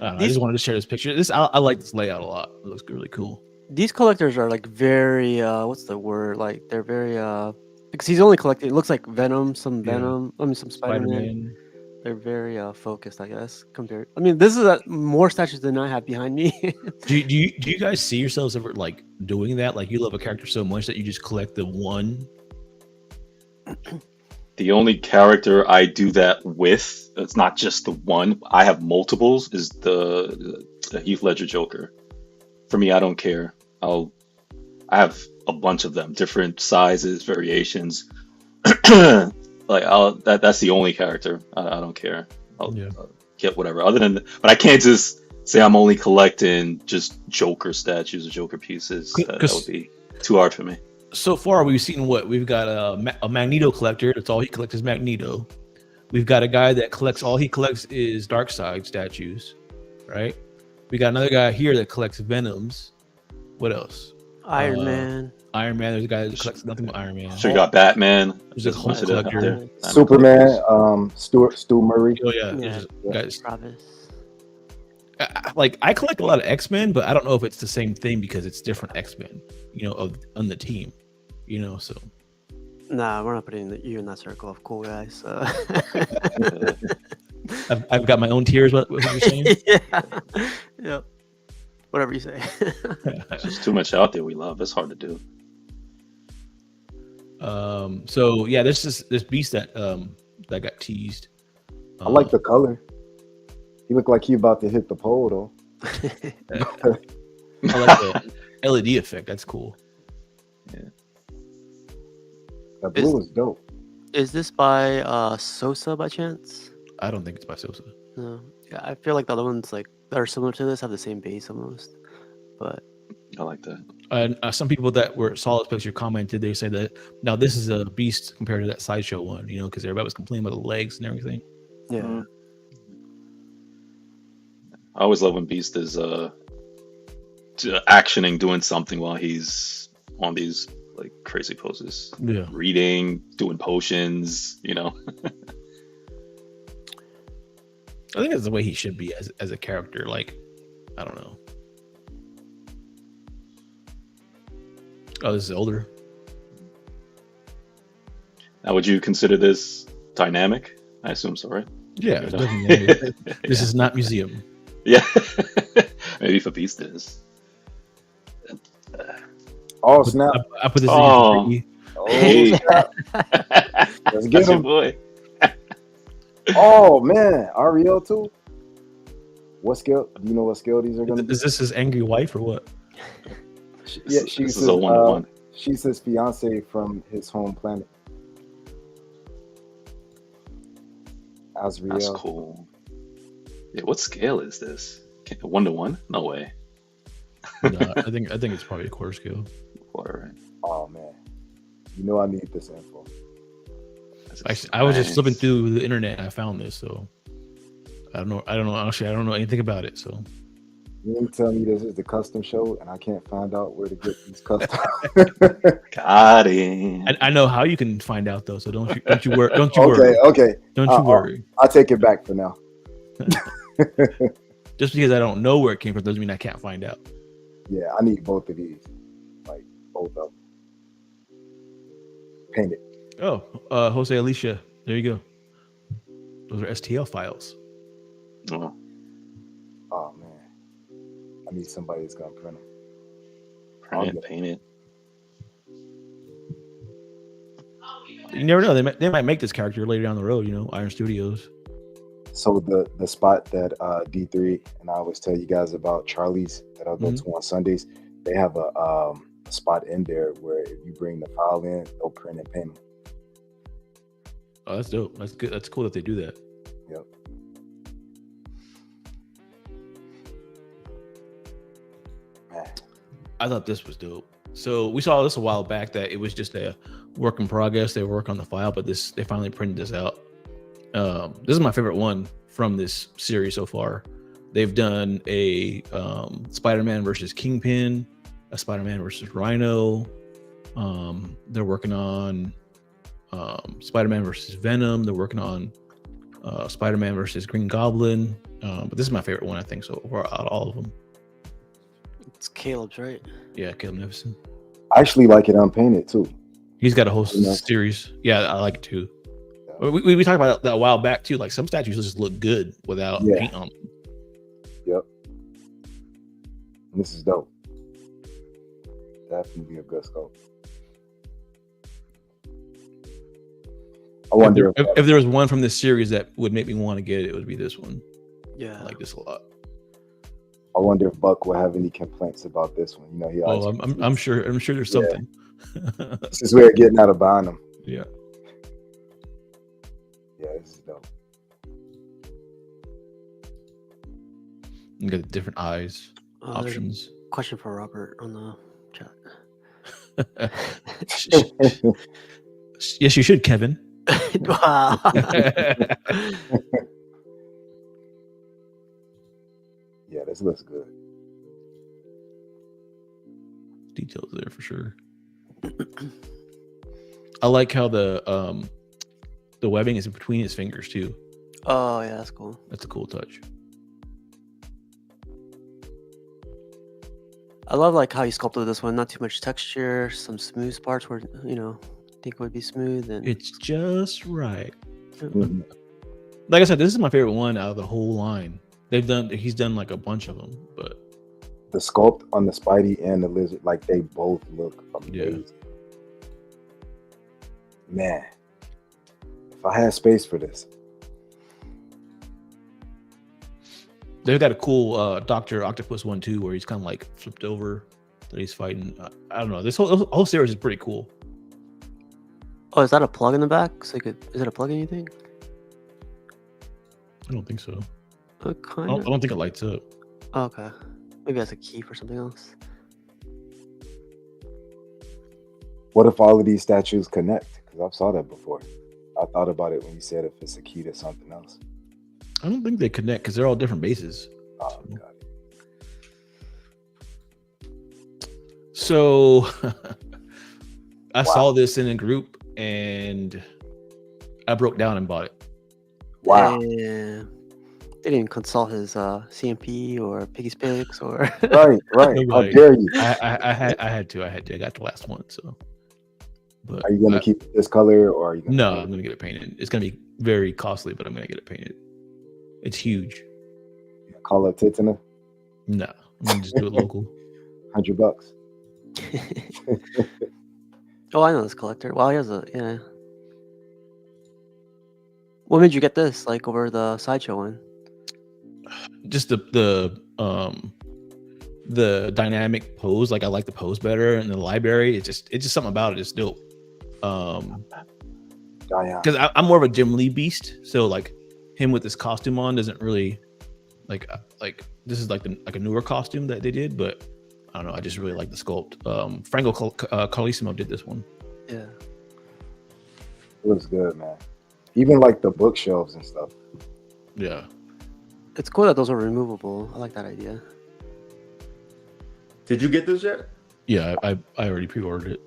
I just wanted to share this picture. I like this layout a lot. It looks really cool. These collectors are like very what's the word? Like they're very because he's only collecting. It looks like Venom, some Venom. I mean, some Spider-Man. They're very focused, I guess. Compared, I mean, this is more statues than I have behind me. Do you guys see yourselves ever like doing that? Like you love a character so much that you just collect the one? The only character I do that with, it's not just the one, I have multiples, is the Heath Ledger Joker. For me, I don't care. I have a bunch of them, different sizes, variations. Like that's the only character. I don't care. I'll get whatever. Other than, but I can't just say I'm only collecting just Joker statues or Joker pieces. That would be too hard for me. So far, we've seen what we've got a Magneto collector. That's all he collects is Magneto. We've got a guy that collects all he collects is Darkseid statues, right? We got another guy here that collects Venoms. What else? Iron Man. Iron Man. There's a guy that collects nothing but Iron Man. So you got Batman. There's a Hulk collector. Superman. Stu Murray. Oh yeah. Yeah. Guys. Travis. I collect a lot of X-Men, but I don't know if it's the same thing because it's different X-Men, on the team, so. Nah, we're not putting you in that circle of cool guys. I've got my own tiers. What you're saying? Yeah. Whatever you say. There's just too much out there we love. It's hard to do. So yeah, there's this beast that got teased. I like the color. He looked like he about to hit the pole though. I like the LED effect. That's cool. Yeah. That blue is dope. Is this by Sosa by chance? I don't think it's by Sosa. No. Yeah, I feel like the other ones that are similar to this have the same base almost. But I like that. And some people that saw this picture commented. They said that now this is a beast compared to that Sideshow one. Because everybody was complaining about the legs and everything. yeah. Mm. I always love when Beast is actioning, doing something while he's on these like crazy poses. Yeah. Reading, doing potions, I think that's the way he should be as a character. Like, I don't know. Oh, this is older. Now, would you consider this dynamic? I assume so, right? Yeah, it's definitely. This is not museum. Yeah. Maybe for Beast it is. Oh snap! I put this Oh. in. Hey. Snap. Let's get That's your him. boy. Oh man, Ariel too. What scale? Do you know what scale these are gonna be? Is this his angry wife or what? Yeah, This she's is a one-on-one. she's his fiance from his home planet. Azrael. That's cool. Yeah, what scale is this? 1-to-1? No way. No, I think it's probably a quarter scale. Quarter, right? Oh man, you know I need this info. I was just Nice. flipping through the internet and I found this, so I don't know. Honestly, I don't know anything about it. So You didn't tell me this is the custom show, and I can't find out where to get these custom. Got it. I know how you can find out though. So don't you worry. Don't you worry. Okay. Don't you worry. I'll take it back for now. Just because I don't know where it came from doesn't mean I can't find out. Yeah, I need both of these, like both of them. Paint it. Oh, Jose Alicia. There you go. Those are STL files. Oh, Oh man, I need somebody that's gonna print them. print it, paint it. You never know. They might make this character later down the road. You know, Iron Studios. So the spot that D3 and I always tell you guys about, Charlie's, that I'll go to on Sundays, they have a spot in there where if you bring the file in, they'll print and paint them. Oh, that's dope. That's good. That's cool that they do that. Yep. Man. I thought this was dope. So we saw this a while back that it was just a work in progress. They work on the file, but they finally printed this out. This is my favorite one from this series so far. They've done a Spider-Man versus Kingpin, a Spider-Man versus Rhino. They're working on Spider-Man versus Venom. They're working on Spider-Man versus Green Goblin. But this is my favorite one, I think, so far out of all of them. It's Caleb's, right? Yeah, Caleb Nevison. I actually like it unpainted too. He's got a whole series. Yeah, I like it too. We talked about that a while back too. Like some statues just look good without paint on them. Yep. This is dope. Definitely a good scope. I wonder if there was one from this series that would make me want to get it, it would be this one. Yeah, I like this a lot. I wonder if Buck will have any complaints about this one. You know, he. Oh, I'm sure there's something. This is where getting out of buying them. Yeah. Yeah, this is dope. You got the different eyes options. Question for Robert on the chat. Yes, you should, Kevin. Wow. Yeah, this looks good. Details there for sure. I like how the webbing is in between his fingers too. Oh yeah, that's cool. That's a cool touch. I love like how you sculpted this one. Not too much texture, some smooth parts where I think it would be smooth, and it's just right. Mm-hmm. Like I said, this is my favorite one out of the whole line. He's done like a bunch of them, but the sculpt on the Spidey and the Lizard, like they both look amazing. Yeah. Man, if I had space for this. They've got a cool Dr. Octopus one too, where he's kind of like flipped over that he's fighting. I don't know. This whole series is pretty cool. Oh, is that a plug in the back? So is it a plug in, you think? I don't think so. I don't think it lights up. Oh, okay. Maybe that's a key for something else. What if all of these statues connect? Because I've saw that before. I thought about it when you said if it's a key to something else. I don't think they connect because they're all different bases. Oh, got it. So I saw this in a group and I broke down and bought it. Wow. Yeah. They didn't consult his CMP or Piggy's Picks or Right. How dare you? I had to. I got the last one. So, but are you gonna keep it this color or are you? No, I'm gonna get it painted. It's gonna be very costly, but I'm gonna get it painted. It's huge. Call up Titina? No, I'm gonna just do it local. $100. Oh, I know this collector. Well, he has yeah. What made you get this? Like over the sideshow one? Just the dynamic pose. Like I like the pose better in the library. It's just something about it. It's dope. Because I'm more of a Jim Lee beast. So like him with this costume on doesn't really like this is like a newer costume that they did, but I don't know. I just really like the sculpt. Franco Carlissimo did this one. Yeah, it looks good, man. Even like the bookshelves and stuff. Yeah, it's cool that those are removable. I like that idea. Did you get this yet? Yeah, I already pre-ordered it.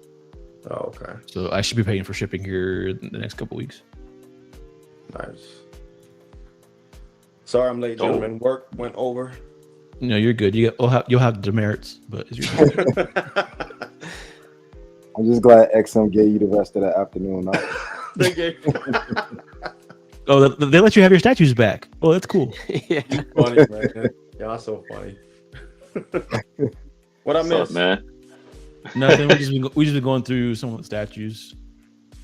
Oh, okay. So I should be paying for shipping here in the next couple weeks. Nice. Sorry, I'm late, Oh. gentlemen. Work went over. No, you're good. You'll have demerits, but it's your I'm just glad XM gave you the rest of the afternoon off. They gave Oh, they let you have your statues back. Oh, that's cool. Yeah. funny, man. Y'all so funny. What I What's up, missed? man? Nothing. We just been going through some of the statues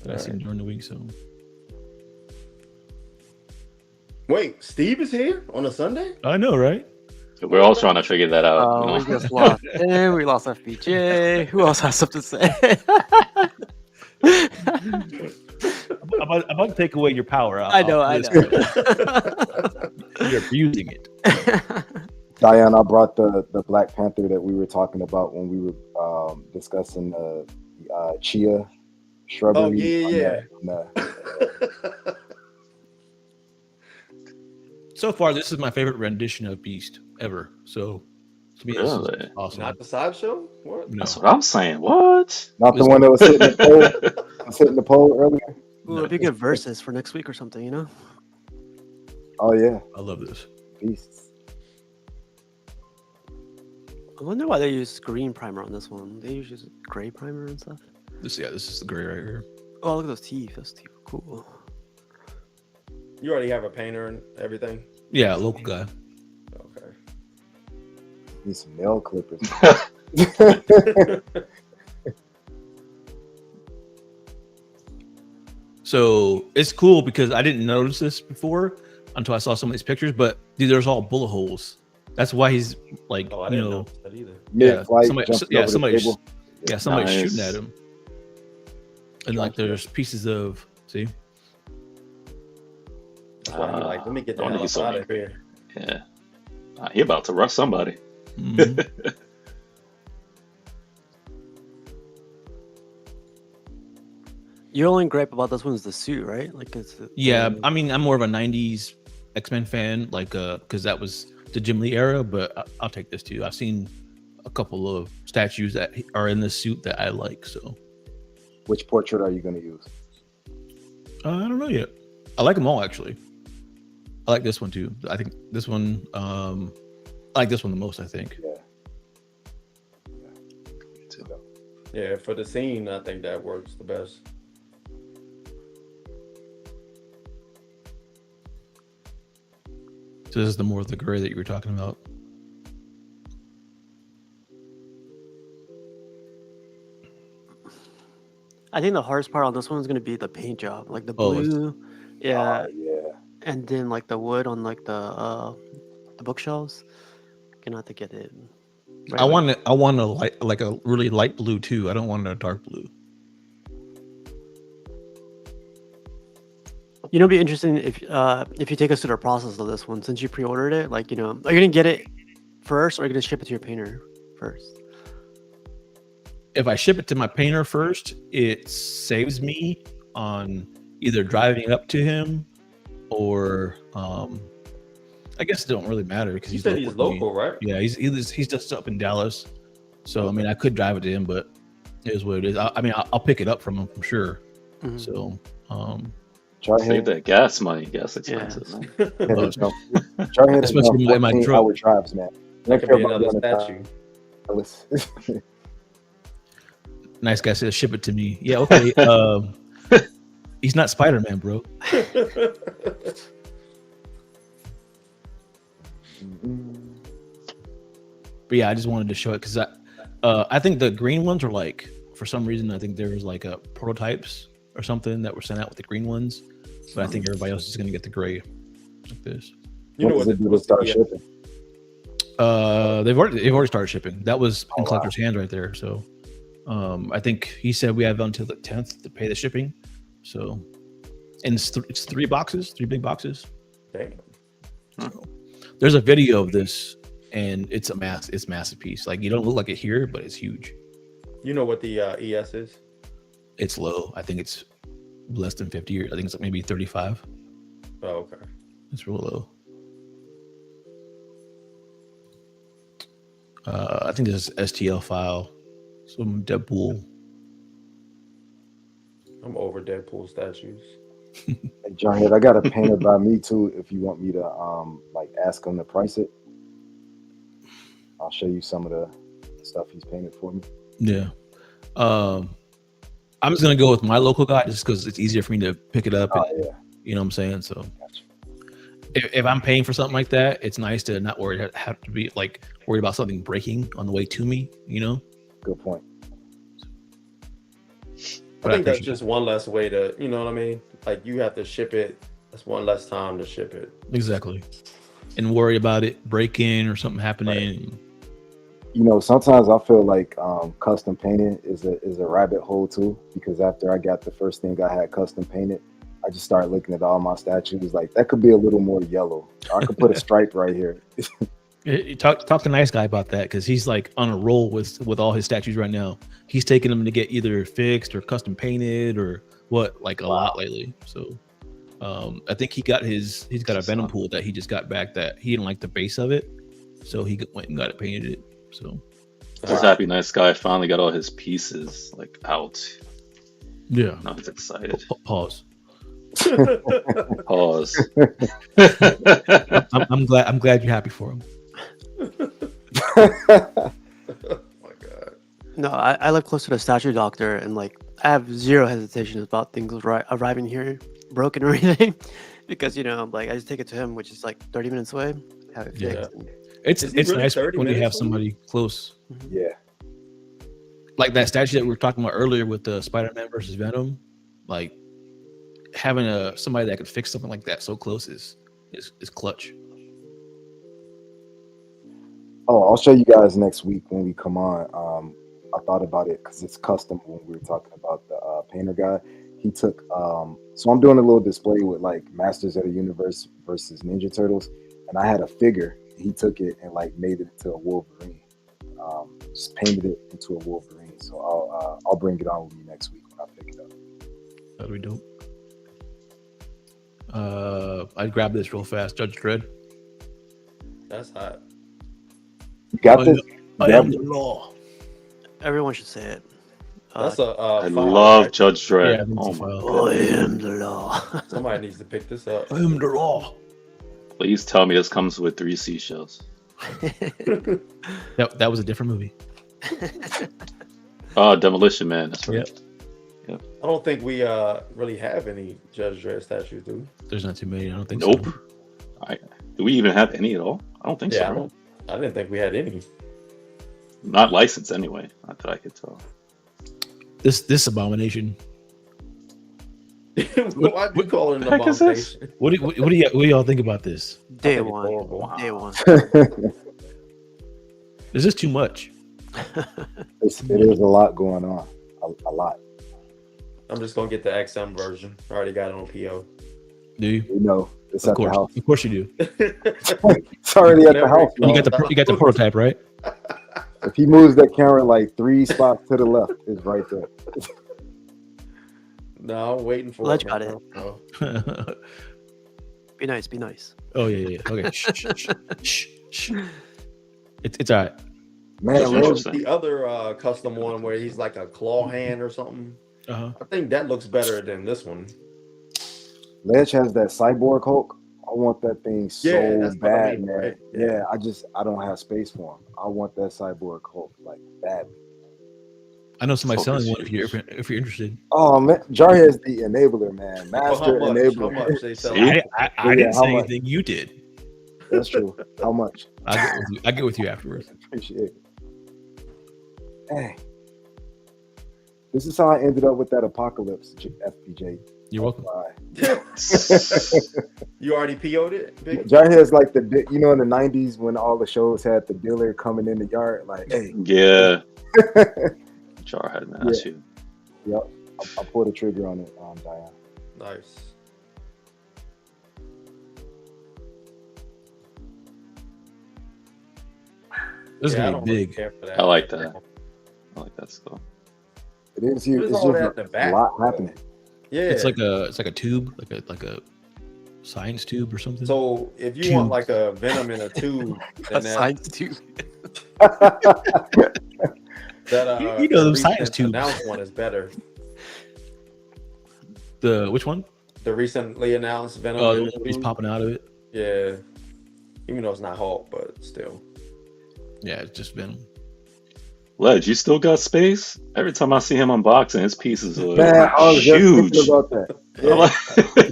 that I All seen right. during the week. So Wait, Steve is here on a Sunday? I know, right? We're all trying to figure that out. You know? We just lost him. We lost FPJ. Who else has something to say? I'm about to take away your power. I know. You're abusing it. Diane, I brought the Black Panther that we were talking about when we were discussing the chia shrubbery. Oh, yeah. So far, this is my favorite rendition of Beast ever. So to me, this Really? is awesome. Not the sideshow? What? No. That's what I'm saying. What? Not the one that was hitting the pole earlier. Ooh, it'd be good verses for next week or something, you know? Oh yeah, I love this. beasts. I wonder why they use green primer on this one. They usually use gray primer and stuff. This is the gray right here. Oh, look at those teeth. Those teeth are cool. You already have a painter and everything? Yeah, local guy. Okay. Need some nail clippers. So it's cool because I didn't notice this before until I saw some of these pictures. But dude, there's all bullet holes. That's why he's like, Oh, I you didn't know, know that either. Mid-flight, somebody- jumping yeah, over the somebody's- table. somebody's Nice. shooting at him. And like, there's pieces of see. That's why I'm like, let me get the I wonder hell if he's out of so here. Yeah. He about to rush somebody. Mhm. Your only gripe about this one is the suit, right? Like it's Yeah, I mean, I'm more of a '90s X-Men fan, like, because that was the Jim Lee era. But I'll take this too. I've seen a couple of statues that are in this suit that I like. So Which portrait are you going to use? I don't know yet. I like them all actually. I like this one too. I think this one. I like this one the most. I think. Yeah, for the scene, I think that works the best. So this is the more of the gray that you were talking about. I think the hardest part on this one is gonna be the paint job, like the Oh, it's- blue, yeah, Yeah. and then like the wood on like the bookshelves. Gonna have to get it. Right, I like- want a light, like a really light blue too. I don't want a dark blue. You know, it'd be interesting if you take us through the process of this one, since you pre-ordered it. Like, you know, are you gonna get it first, or are you gonna ship it to your painter first? If I ship it to my painter first, it saves me on either driving up to him or I guess it don't really matter because You said he's to me. local, right? Yeah, he's just up in Dallas. So I mean, I could drive it to him, but it is what it is. I mean, I'll pick it up from him for sure. Mhm. So Try Save hit, that gas money. Gas expensive, man. try hit Especially in my truck. hour drives, man. That could be another statue. nice guy says ship it to me. Yeah, okay. He's not Spider-Man, bro. But yeah, I just wanted to show it because I think the green ones are like, for some reason, I think there was like a prototypes or something that were sent out with the green ones, but I think everybody else is gonna get the gray like this. You know What what? does it do to start Yeah. shipping? They've already started shipping. That was in Oh, collector's hands right there. So I think he said we have until the 10th to pay the shipping. So and it's 3 boxes, 3 big boxes. Damn. So, there's a video of this, and it's massive piece. Like, you don't look like it here, but it's huge. You know what the ES is? It's low. I think it's less than 50, or I think it's like maybe 35. Oh, okay. It's real low. I think this is STL file. Some Deadpool. I'm over Deadpool statues. Hey, Jarhead, I got a painter by me too. If you want me to like ask him to price it, I'll show you some of the stuff he's painted for me. Yeah. I'm just gonna go with my local guy just because it's easier for me to pick it up. Oh And, yeah, you know what I'm saying? So gotcha. if I'm paying for something like that, it's nice to not have to be like worried about something breaking on the way to me. You know. Good point. But I think that's appreciate just one less way to, you know what I mean? Like you have to ship it. That's one less time to ship it. exactly, and worry about it breaking or something happening. You know, sometimes I feel like custom painting is a rabbit hole too, because after I got the first thing I had custom painted, I just started looking at all my statues like that could be a little more yellow. Or I could put a stripe right here. Talk to nice guy about that because he's like on a roll with all his statues right now. He's taking them to get either fixed or custom painted or what, like a lot lately. So I think he's got a Venom pool that he just got back that he didn't like the base of it, so he went and got it painted. So This happy nice guy finally got all his pieces like out. yeah, Now he's excited. Pause. Pause. I'm glad you're happy for him. Oh my god. No, I live close to the statue doctor, and like I have zero hesitation about things arriving here broken or anything, because like I just take it to him, which is like 30 minutes away, have it Yeah. fixed. and- It's Is he really nice 30 when you have minutes away? somebody close, Yeah. like that statue that we were talking about earlier with the Spider-Man versus Venom. Like having somebody that could fix something like that so close is clutch. Oh, I'll show you guys next week when we come on. I thought about it because it's custom when we were talking about the painter guy. He took so I'm doing a little display with like Masters of the Universe versus Ninja Turtles, and I had a figure. He took it and like made it into a Wolverine. Just painted it into a Wolverine. So I'll bring it on with me next week when I pick it up. That'd be dope. I'd grab this real fast. Judge Dredd. That's hot. You got this? I am the law. Everyone should say it. That's a I file, love right? Judge Dredd. Yeah, Oh it's a my file. god. I am the law. Somebody needs to pick this up. I am the law. Please tell me this comes with 3 seashells. That was a different movie. Oh, Demolition Man. That's right. Yep. I don't think we really have any Judge Dredd statues, do we? There's not too many. I don't think Nope. so. Do we even have any at all? I don't think Yeah, so. I didn't think we had any. Not licensed anyway. Not that I could tell. This abomination. Why'd you call it an the heck is this? abomination? What do y'all think about this? Day think it's one. horrible. Day one. Is this too much? It is a lot going on. A lot. I'm just gonna get the XM version. I already got it on PO. Do you? You know, it's Of at the course, house. of course you do. It's already at the house. You got the prototype, right? If he moves that camera like 3 spots to the left, it's right there. No, I'm waiting for Ledge it. got man. it. Oh. Be nice. Be nice. Oh yeah. Okay. Shh. It's all right. Man, That's Lord, interesting. The other custom one where he's like a claw hand or something. Uh-huh. I think that looks better than this one. Ledge has that cyborg Hulk. I want that thing so Yeah, that's what I bad, mean, man. right? Yeah, I don't have space for him. I want that cyborg Hulk like bad. I know somebody's Focus selling one if you're huge. interested. Oh man, Jarhead's the enabler, man. Well, Master how enabler. much they sell? See? I Yeah, didn't how say much? anything. You did. That's true. How much? I'll get with you afterwards. Appreciate it. Dang. This is how I ended up with that apocalypse, FPJ. You're welcome. Why? You already PO'd it? Big? Jarhead's like in the 90s when all the shows had the dealer coming in the yard, like, hey. Yeah. Jarhead, man. That's you. Yep. I pulled the trigger on it, Diane. Nice. This is Yeah, I gonna don't be really big. care for that. I like that. I like that stuff. It is huge. What is It's all just that in the back? a lot happening. Yeah. It's like a tube, like a science tube or something. So if you Tube. want like a Venom in a tube, A then science tube. that You know them the science recent tubes. announced one is better. Which one? the recently announced Venom. Oh, movie. he's popping out of it. Yeah, even though it's not Hulk, but still. Yeah, it's just Venom. Ledge, you still got space? Every time I see him unboxing, his pieces are Man, I was just huge. thinking about that. I'm Yeah. like-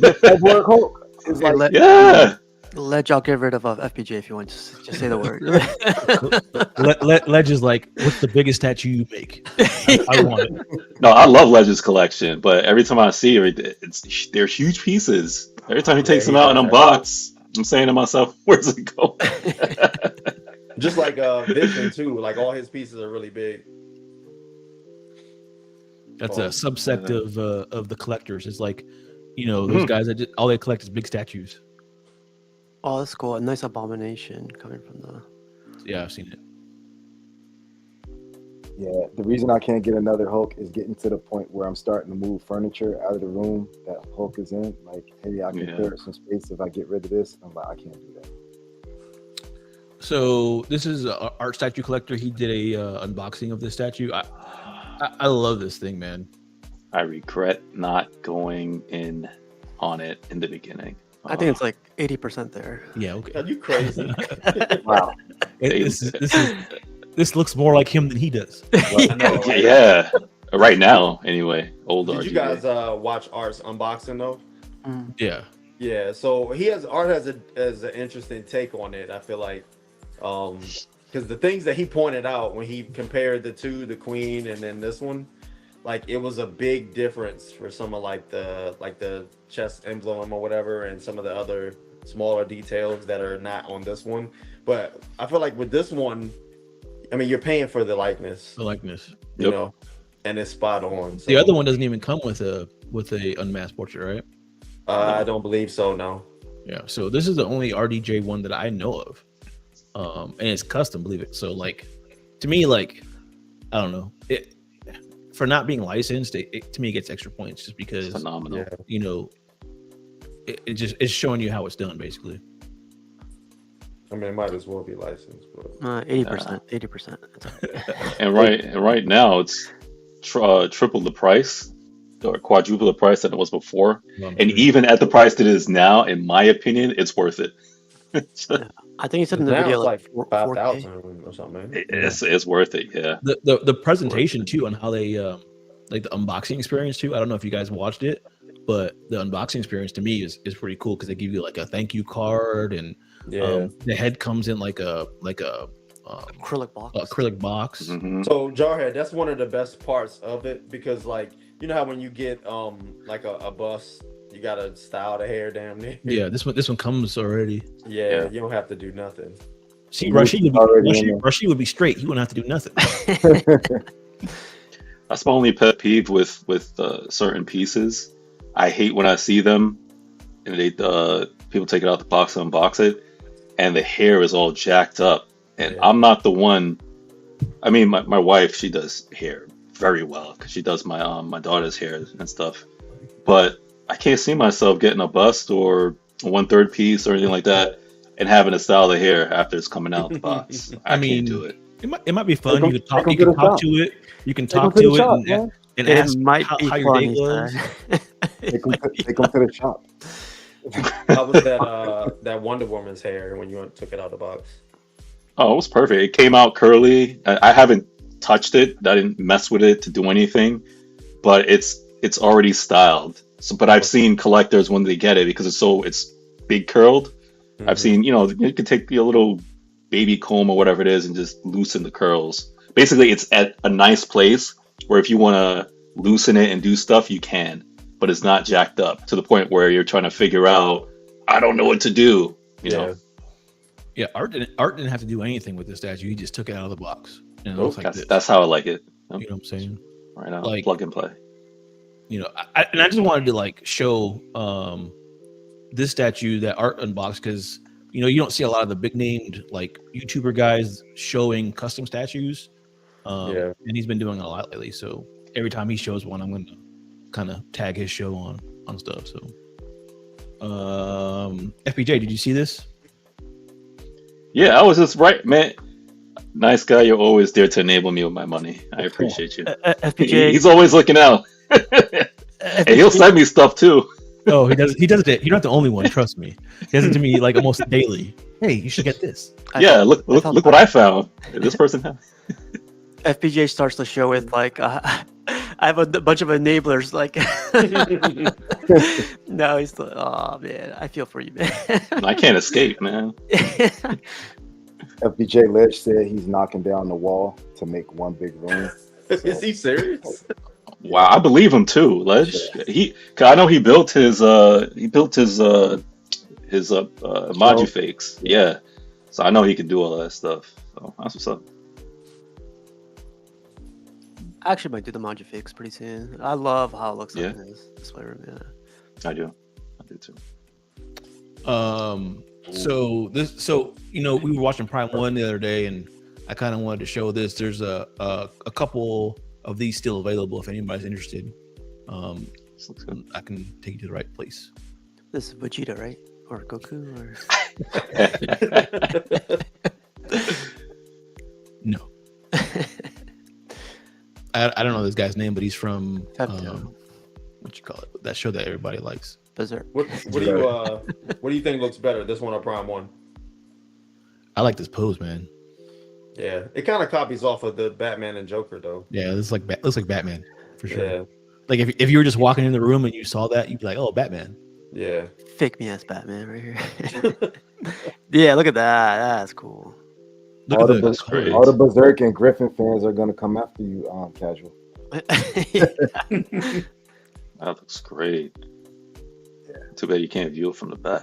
That boy Hulk is Hey, like, yeah. Let y'all get rid of FPJ if you want. Just say the word. Ledge is like, what's the biggest tattoo you make? I want it. No, I love Legend's collection, but every time I see it, they're huge pieces. Every time he takes them out and unbox, I'm saying to myself, where's it going? Just like Vision too. Like all his pieces are really big. That's a subsect of the collectors. It's like, those guys that all they collect is big statues. Oh, that's cool. A nice abomination coming from the. Yeah, I've seen it. yeah. The reason I can't get another Hulk is getting to the point where I'm starting to move furniture out of the room that Hulk is in. Like, hey, I can clear some space if I get rid of this. I'm like, I can't do that. So this is an art statue collector. He did a unboxing of this statue. I love this thing, man. I regret not going in on it in the beginning. I think it's like 80% there. Yeah, okay. Are you crazy? Wow. This looks more like him than he does. I know, right? Yeah, right now anyway. Old Did RGB. you guys watch Art's unboxing though? Yeah. Yeah, so Art has an interesting take on it. I feel like, because the things that he pointed out when he compared the two, the Queen and then this one, like it was a big difference for some of like the chest emblem or whatever, and some of the other smaller details that are not on this one. But I feel like with this one, I mean, you're paying for the likeness, The likeness. you know, and it's spot on. So, The other one doesn't even come with a unmasked portrait, right? I don't believe so. No. Yeah. So this is the only RDJ one that I know of, and it's custom, believe it. So like, to me, like, I don't know, it for not being licensed, it to me it gets extra points just because Phenomenal. it's showing you how it's done basically. I mean, it might as well be licensed, but 80%. 80%. And right now it's triple the price or quadruple the price than it was before. And even at the price that it is now, in my opinion, it's worth it. I think he said in the now video it's like 4K. 5,000 or something. It's worth it. Yeah. The presentation too, on how they like the unboxing experience too. I don't know if you guys watched it, but the unboxing experience to me is pretty cool because they give you like a thank you card, and the head comes in like a Acrylic box. acrylic box. Mhm. So Jarhead, that's one of the best parts of it, because like, you know how when you get like a bus, you gotta style the hair damn near. Yeah, this one comes already. Yeah, you don't have to do nothing. See, Rashid would be straight. He wouldn't have to do nothing. That's my only pet peeve with certain pieces. I hate when I see them and they people take it out the box and unbox it, and the hair is all jacked up. And I'm not the one. I mean, my wife, she does hair very well because she does my daughter's hair and stuff. But I can't see myself getting a bust or a 1/3 piece or anything like that and having to style the hair after it's coming out the box. I can't do it. It might be fun. You can talk to it. You can talk to to the it shop, and It ask might how be your day funny, was. Take them to the shop. How was that Wonder Woman's hair when you took it out of the box? Oh, it was perfect. It came out curly. I haven't touched it. I didn't mess with it to do anything, but it's already styled. So, but I've seen collectors when they get it because it's big curled. Mm-hmm. I've seen, you could take your little baby comb or whatever it is and just loosen the curls. Basically, it's at a nice place where if you want to loosen it and do stuff, you can, but it's not jacked up to the point where you're trying to figure out, I don't know what to do, you know? Yeah, Art didn't have to do anything with this statue. He just took it out of the box. And it looks like this. That's how I like it. You know what I'm saying? Right now, Like, plug and play. I just wanted to like show this statue that Art unboxed because you don't see a lot of the big named like YouTuber guys showing custom statues. And he's been doing a lot lately. So every time he shows one, I'm gonna kind of tag his show on stuff. So FPJ, did you see this? Yeah, I was just right, man. Nice guy, you're always there to enable me with my money. I appreciate you. FPJ, He's always looking out. And he'll send me stuff too. Oh, he does. He does it. You're not the only one. Trust me. He does it to me like almost daily. Hey, you should get this. Yeah, look what I found. This person has. FPJ starts the show with like, I have a bunch of enablers. Like, no, he's like, oh man, I feel for you, man. I can't escape, man. FBJ Ledge said he's knocking down the wall to make one big room. Is he serious? Wow, I believe him too. Ledge. Cause I know he built his emoji fakes. Yeah, so I know he can do all that stuff. So that's what's up. I actually might do the Manja fix pretty soon. I love how it looks Yeah. like in this display room. Yeah. I do too. So we were watching Prime 1 the other day, and I kind of wanted to show this. There's a couple of these still available if anybody's interested. This looks good. I can take you to the right place. This is Vegeta, right? Or Goku? Or No, I don't know this guy's name, but he's from what you call it? That show that everybody likes. Berserk. What do you think looks better, this one or Prime 1? I like this pose, man. Yeah, it kind of copies off of the Batman and Joker though. Yeah, this looks like Batman for sure. Yeah, Like if you were just walking in the room and you saw that, you'd be like, "Oh, Batman." yeah. Fake me ass Batman right here. Yeah, look at that. That's cool. Look All at the, this. crazy. all the Berserk and Griffin fans are gonna come after you, Casual. That looks great. Too bad you can't view it from the back.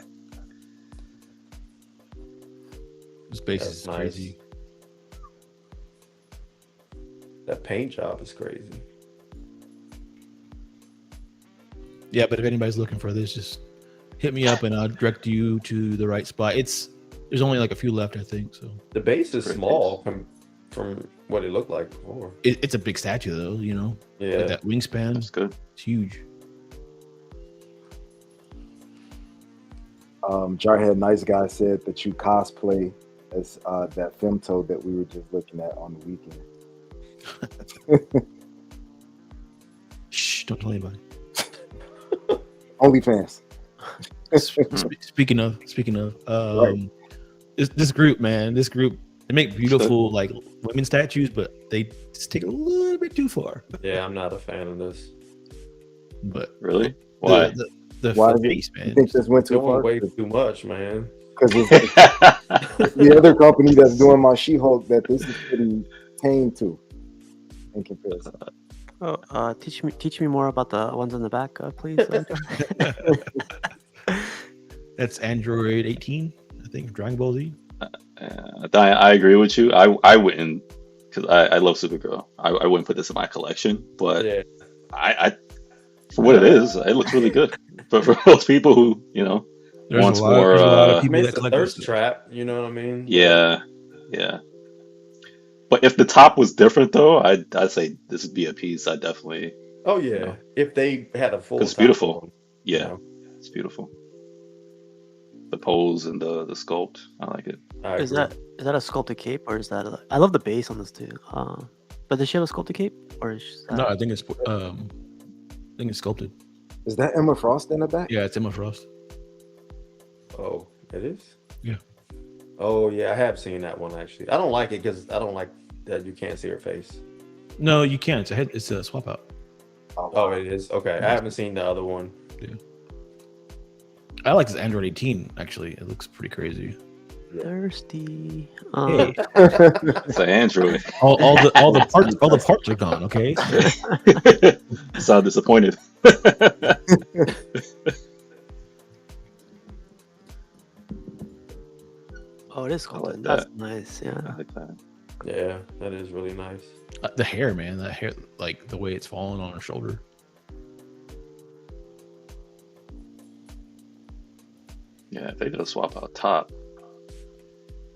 This base That's is nice. crazy. That paint job is crazy. Yeah, but if anybody's looking for this, just hit me up and I'll direct you to the right spot. There's only like a few left, I think. So The base is Pretty small from what it looked like before. it's a big statue, though. You know, Yeah, like that wingspan. That's good. It's huge. Jarhead Nice Guy said that you cosplay as that femto that we were just looking at on the weekend. Shh! Don't tell anybody. OnlyFans. Speaking of, Right. this group, man, they make beautiful like women statues, but they just take it a little bit too far. yeah. I'm not a fan of this. But Really? Why? the Why is it- face, You man. think this went too Going far? way too much, man. Because it's the other company that's doing my She-Hulk that this is pretty tame to in comparison. Oh, teach me more about the ones in the back, please. That's Android 18, I think, Dragon Ball Z. I agree with you. I wouldn't, because I love Supergirl. I wouldn't put this in my collection, but Yeah, I for what it is, it looks really good. But for those people who wants more, there's a lot of I people mean, that it's a collect this thirst stuff. trap. You know what I mean? yeah. But if the top was different, though, I'd say this would be a piece. I definitely, Oh yeah. No. If they had a full, it's top beautiful. on, Yeah, you know, it's beautiful. The pose and the sculpt, I like it. I Is agree. that a sculpted cape or is that? I love the base on this too. But does she have a sculpted cape or is that... No, I think it's sculpted. Is that Emma Frost in the back? Yeah, it's Emma Frost. Oh, it is. Yeah. Oh yeah, I have seen that one actually. I don't like it because I don't like that you can't see her face. No, you can't. It's a swap out. Oh, it is. Okay, I haven't seen the other one. I like this Android 18. Actually, it looks pretty crazy. Thirsty. Hey, It's an Android. all the parts are gone. Okay. Sound disappointed. Oh, it is sculpted. That's nice. Yeah. I like that. Yeah, that is really nice. The hair, man. That hair, like the way it's falling on her shoulder. Yeah, if they did a swap out top.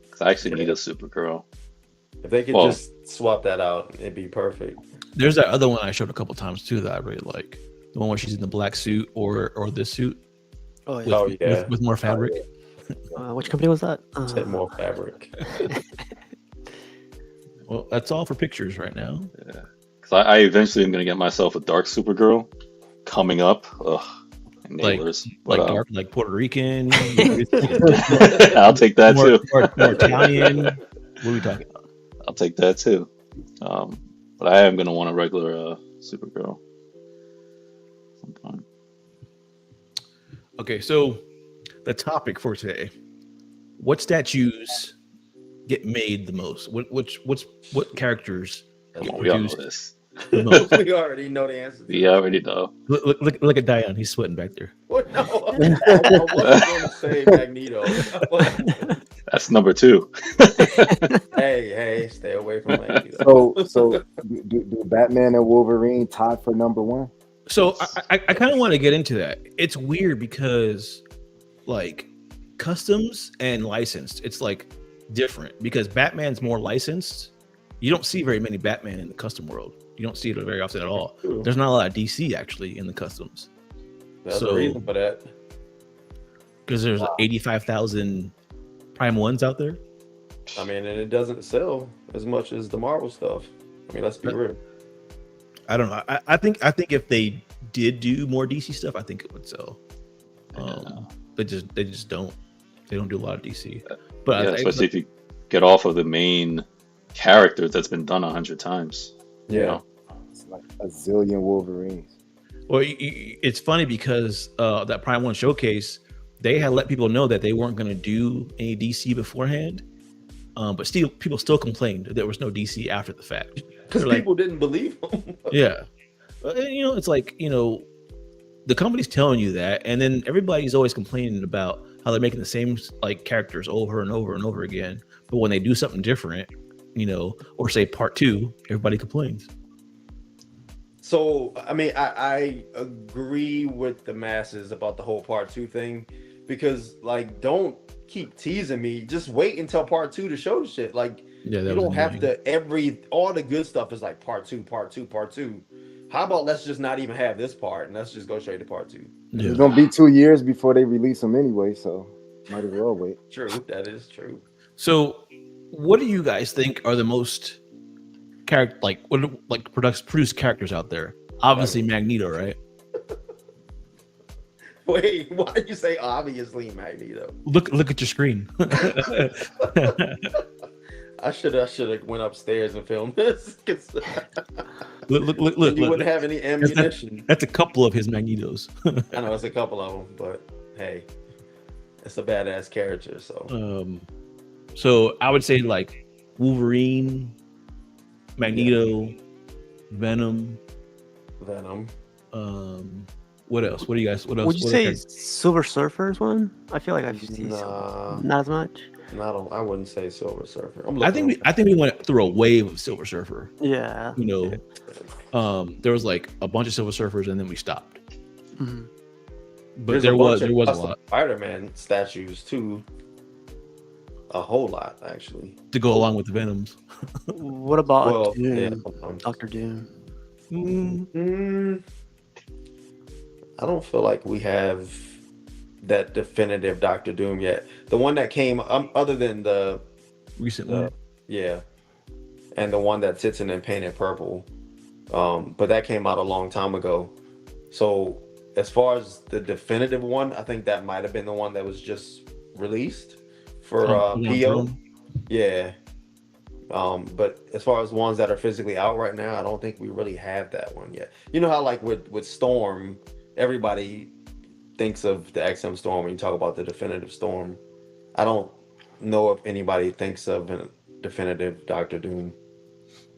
Because I actually need a Supergirl. If they could Well- just swap that out, it'd be perfect. There's that other one I showed a couple times too that I really like. The one where she's in the black suit or this suit Oh with, yeah. Oh, yeah. with more fabric. Which company was that? Said more fabric. Well, that's all for pictures right now. Because I eventually am going to get myself a dark Supergirl coming up. Ugh, Enablers. like But dark, like Puerto Rican, I'll take that more, too. more Italian. What are we talking about? I'll take that too. But I am gonna want a regular Supergirl at some point. Okay, so the topic for today: what statues get made the most? What characters Come get on, we all know produced this. the most? We already know the answer. We already know. Look at Dion. He's sweating back there. What? No, I wasn't going to say Magneto. That's number 2. Hey, stay away from Magneto. So do Batman and Wolverine tie for number 1? So I kind of want to get into that. It's weird because like customs and licensed, it's like different because Batman's more licensed. You don't see very many Batman in the custom world. You don't see it very often at all. True. There's not a lot of DC actually in the customs. There's a reason for that. Because there's 85,000 Prime 1s out there. I mean, and it doesn't sell as much as the Marvel stuff. I mean, let's be real. I don't know. I think if they did do more DC stuff, I think it would sell. They just don't. They don't do a lot of DC. But yeah, especially if you get off of the main character that's been done 100 times. Yeah. You know? It's like a zillion Wolverines. Well, it's funny because that Prime 1 showcase, they had let people know that they weren't going to do any DC beforehand. But still, people still complained that there was no DC after the fact. Because Like, people didn't believe them. yeah. It's like, the company's telling you that, and then everybody's always complaining about how they're making the same like characters over and over and over again. But when they do something different, or say part 2, everybody complains. So, I mean, I agree with the masses about the whole part 2 thing because, like, don't keep teasing me. Just wait until part 2 to show the shit. Like, Yeah, you don't have to, all the good stuff is like part 2, part 2, part 2. How about let's just not even have this part and let's just go straight to part 2? Yeah. It's gonna be 2 years before they release them anyway, so might as well wait. True, that is true. So, what do you guys think are the most produced characters out there? Obviously, Magneto, right? Wait, why did you say obviously Magneto? Look at your screen. I should have went upstairs and filmed this. look. You wouldn't have any ammunition. That's a couple of his Magnetos. I know it's a couple of them, but hey, it's a badass character. So I would say like Wolverine, Magneto, Venom. What else? What else? Would you say Silver Surfer's one? I feel like I've seen not as much. I wouldn't say Silver Surfer. I think we went through a wave of Silver Surfer. Yeah. There was like a bunch of Silver Surfers, and then we stopped. Mm-hmm. But there was a lot. Spider-Man statues too. A whole lot, actually. To go along with the Venoms. What about Doom? Yeah, Dr. Doom? I don't feel like we have that definitive Dr. Doom yet. The one that came, other than the recent one, yeah, and the one that sits in painted purple, but that came out a long time ago. So as far as the definitive one, I think that might have been the one that was just released for PO. Yeah. But as far as ones that are physically out right now, I don't think we really have that one yet. You know how like with Storm, everybody thinks of the XM Storm when you talk about the definitive Storm. I don't know if anybody thinks of a definitive Doctor Doom.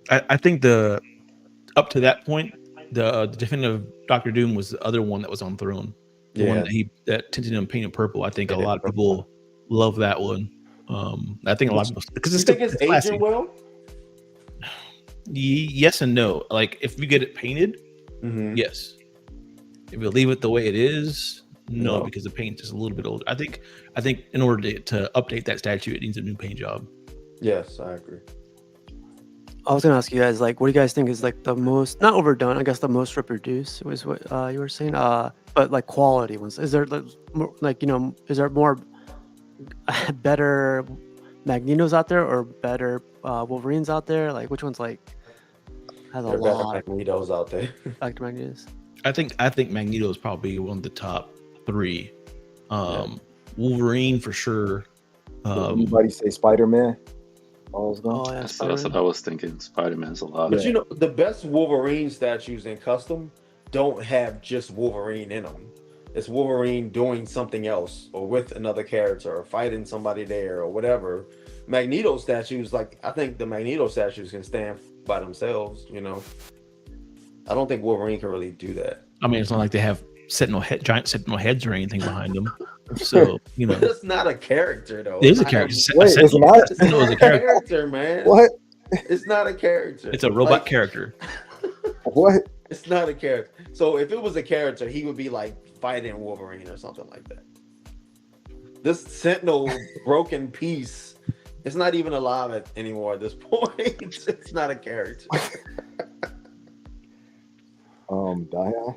I think up to that point, the definitive Doctor Doom was the other one that was on Throne. The one that tinted him painted purple. I think a lot of people love that one. I think a lot of people, because it's aging well. Yes and no. Like if you get it painted, yes. If you leave it the way it is, no, because the paint is a little bit old. I think in order to update that statue, it needs a new paint job. Yes, I agree. I was gonna ask you guys, like, what do you guys think is like the most, not overdone, I guess the most reproduced was what you were saying, but like quality ones. Is there is there more better Magnetos out there or better Wolverines out there? Like which one's like has a lot of Magnetos out there? Dr. Magnetos. I think Magneto is probably one of the top 3. Wolverine for sure. Did anybody say Spider-Man? Oh yeah, That's what I was thinking. Spider-Man's a lot. But you know, the best Wolverine statues in custom don't have just Wolverine in them. It's Wolverine doing something else, or with another character, or fighting somebody there, or whatever. Magneto statues, like I think the Magneto statues can stand by themselves. You know, I don't think Wolverine can really do that. I mean, it's not like they have giant sentinel heads or anything behind them. So you know, It's not a character though. it is a character. Wait, it's not? It's not a character, man. What? It's not a character. It's a robot Like, character. What? It's not a character. So if it was a character, he would be like fighting Wolverine or something like that. This Sentinel broken piece, it's not even alive anymore at this point. It's not a character. Dia?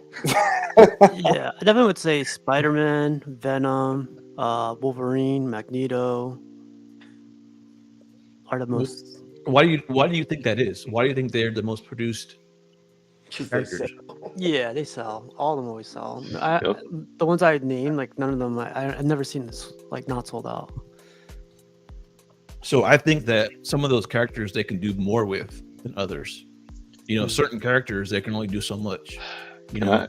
Yeah, I definitely would say Spider-Man, Venom, Wolverine, Magneto are the most. Why do you think that is? Why do you think they're the most produced characters? Yeah, they sell. All of them always sell. The ones I named, like none of them, I've never seen this like not sold out. So I think that some of those characters they can do more with than others. You know, certain characters they can only do so much. You know,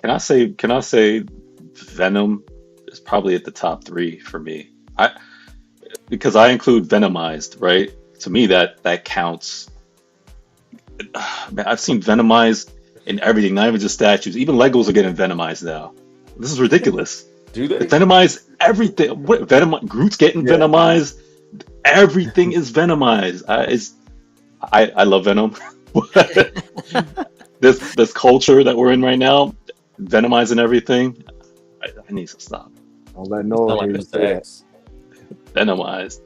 Can I say Venom is probably at the top 3 for me. Because I include Venomized, right? To me that counts. Man, I've seen Venomized in everything, not even just statues. Even Legos are getting Venomized now. This is ridiculous. Do they? They Venomize everything. Groot's getting Venomized. Everything is Venomized. I love Venom. this culture that we're in right now, Venomizing everything, I need to stop. I'll let Noah Not hear like you Mr. say that. X. Venomized.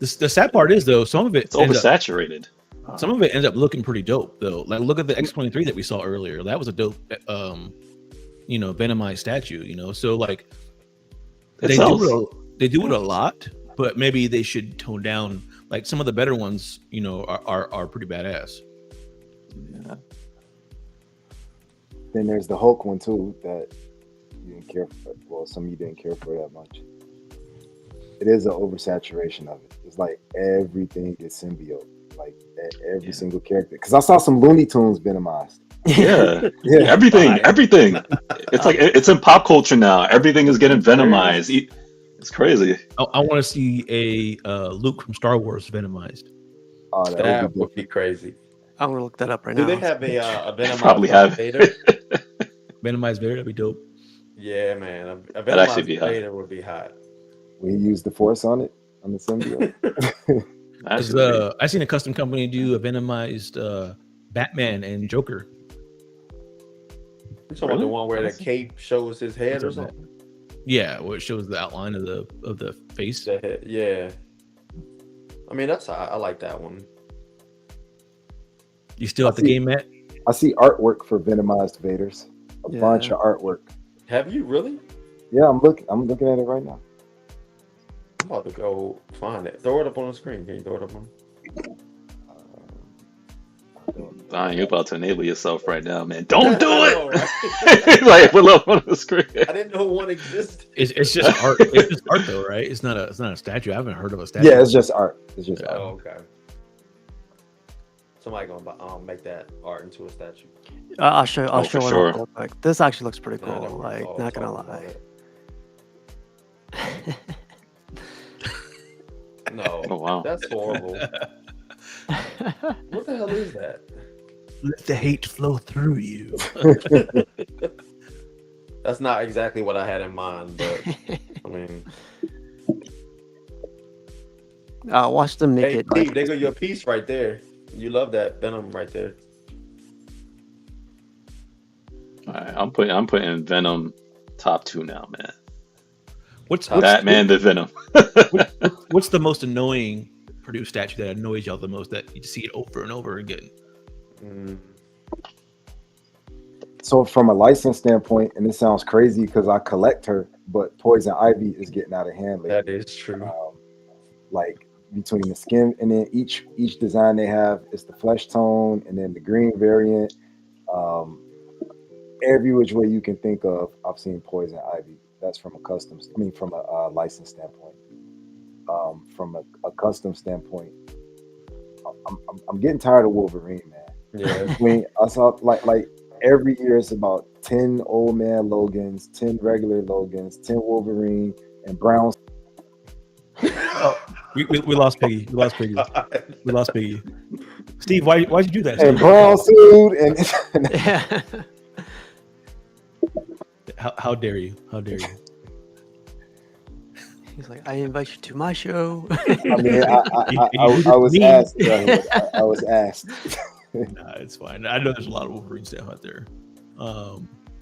the sad part is though, some of it It's oversaturated. ends up looking pretty dope though. Like look at the X-23 that we saw earlier. That was a dope, Venomized statue. You know, so like It they sells. do it a lot, but maybe they should tone down. Like some of the better ones, you know, are pretty badass. Yeah. Then there's the Hulk one too that you didn't care for. Well, some of you didn't care for that much. It is an oversaturation of it. It's like everything is symbiote, like every single character. Because I saw some Looney Tunes Venomized. Yeah. Yeah. Everything. It's like it's in pop culture now. Everything is getting Venomized. It's crazy. I want to see a Luke from Star Wars Venomized. Oh, That would be crazy. I'm gonna look that up right Do now. they have a Venomized Probably have. Vader? Venomized Vader, that'd be dope. Yeah, man. A That'd actually Venomized be hot. Vader would be hot. We used the Force on it, on the symbiote. Because I seen a custom company do a Venomized Batman and Joker. You talking about the one where the cape shows his head or something? Yeah, where it shows the outline of the face. The head, yeah. I mean, I like that one. You still have the game, Matt? I see artwork for Venomized Vaders. A bunch of artwork. Have you really? Yeah, I'm looking at it right now. I'm about to go find it. Throw it up on the screen. Can you throw it up on? Don, you're about to enable yourself right now, man. Don't do I it. know, right? Like put it up on the screen. I didn't know one existed. It's just art. It's just art though, right? It's not a statue. I haven't heard of a statue. Yeah, it's just art. It's just art. Oh, okay. Somebody gonna make that art into a statue. I'll show. I'll show for one sure. real quick. This actually looks pretty Nah, I cool. never Like, saw not gonna something lie. about it. No. Oh, wow. That's horrible. What the hell is that? Let the hate flow through you. That's not exactly what I had in mind, but I mean, Watch them make hey, it. Steve, they got your piece right there. You love that Venom right there. All right, I'm putting Venom top 2 now, man. What's Batman the Venom. what's the most annoying produced statue that annoys y'all the most that you see it over and over again? So from a license standpoint, and it sounds crazy because I collect her, but Poison Ivy is getting out of hand lately. That is true. Like between the skin and then each design they have is the flesh tone and then the green variant. every which way you can think of, I've seen Poison Ivy. That's from a from a license standpoint. From a custom standpoint, I'm getting tired of Wolverine, man. Yeah. I saw like every year it's about 10 old man Logans, 10 regular Logans, 10 Wolverine, and Brown. We lost Piggy. We lost Piggy. We lost Piggy. Steve, why'd you do that? And Steve? brown suit and Yeah. How dare you? How dare you? He's like, I invite you to my show. I mean, I You was me. asked. I was asked. Nah, it's fine. I know there's a lot of Wolverine stuff out there.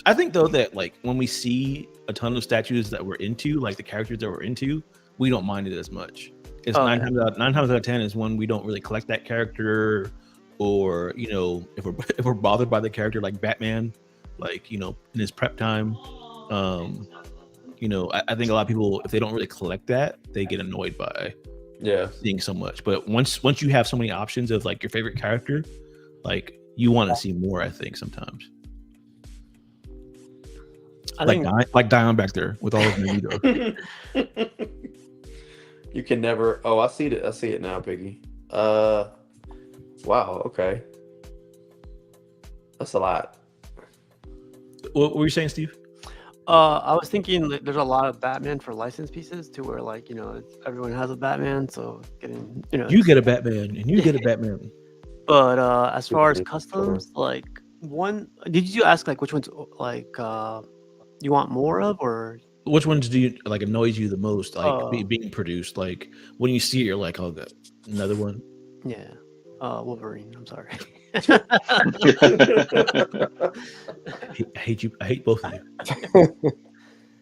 I think though that like when we see a ton of statues that we're into, like the characters that we're into, we don't mind it as much. It's nine times out of 10 is when we don't really collect that character, or you know, if we're bothered by the character, like Batman, like you know, in his prep time. You know, I think a lot of people, if they don't really collect that, they get annoyed by seeing so much. But once you have so many options of like your favorite character, like you want to see more. I think sometimes. Like Dion back there with all his Magneto. You can never. Oh, I see it. I see it now, Piggy. Wow. Okay. That's a lot. What were you saying, Steve? I was thinking like, there's a lot of Batman for license pieces to where like, you know, everyone has a Batman, so getting, you know, You get a Batman and you get a Batman. But as far as customs, like did you ask like which ones like you want more of, or Which ones do you like annoys you the most, like being produced? Like when you see it, you're like, oh, that another one. Yeah, Wolverine. I'm sorry. I hate you. I hate both of you.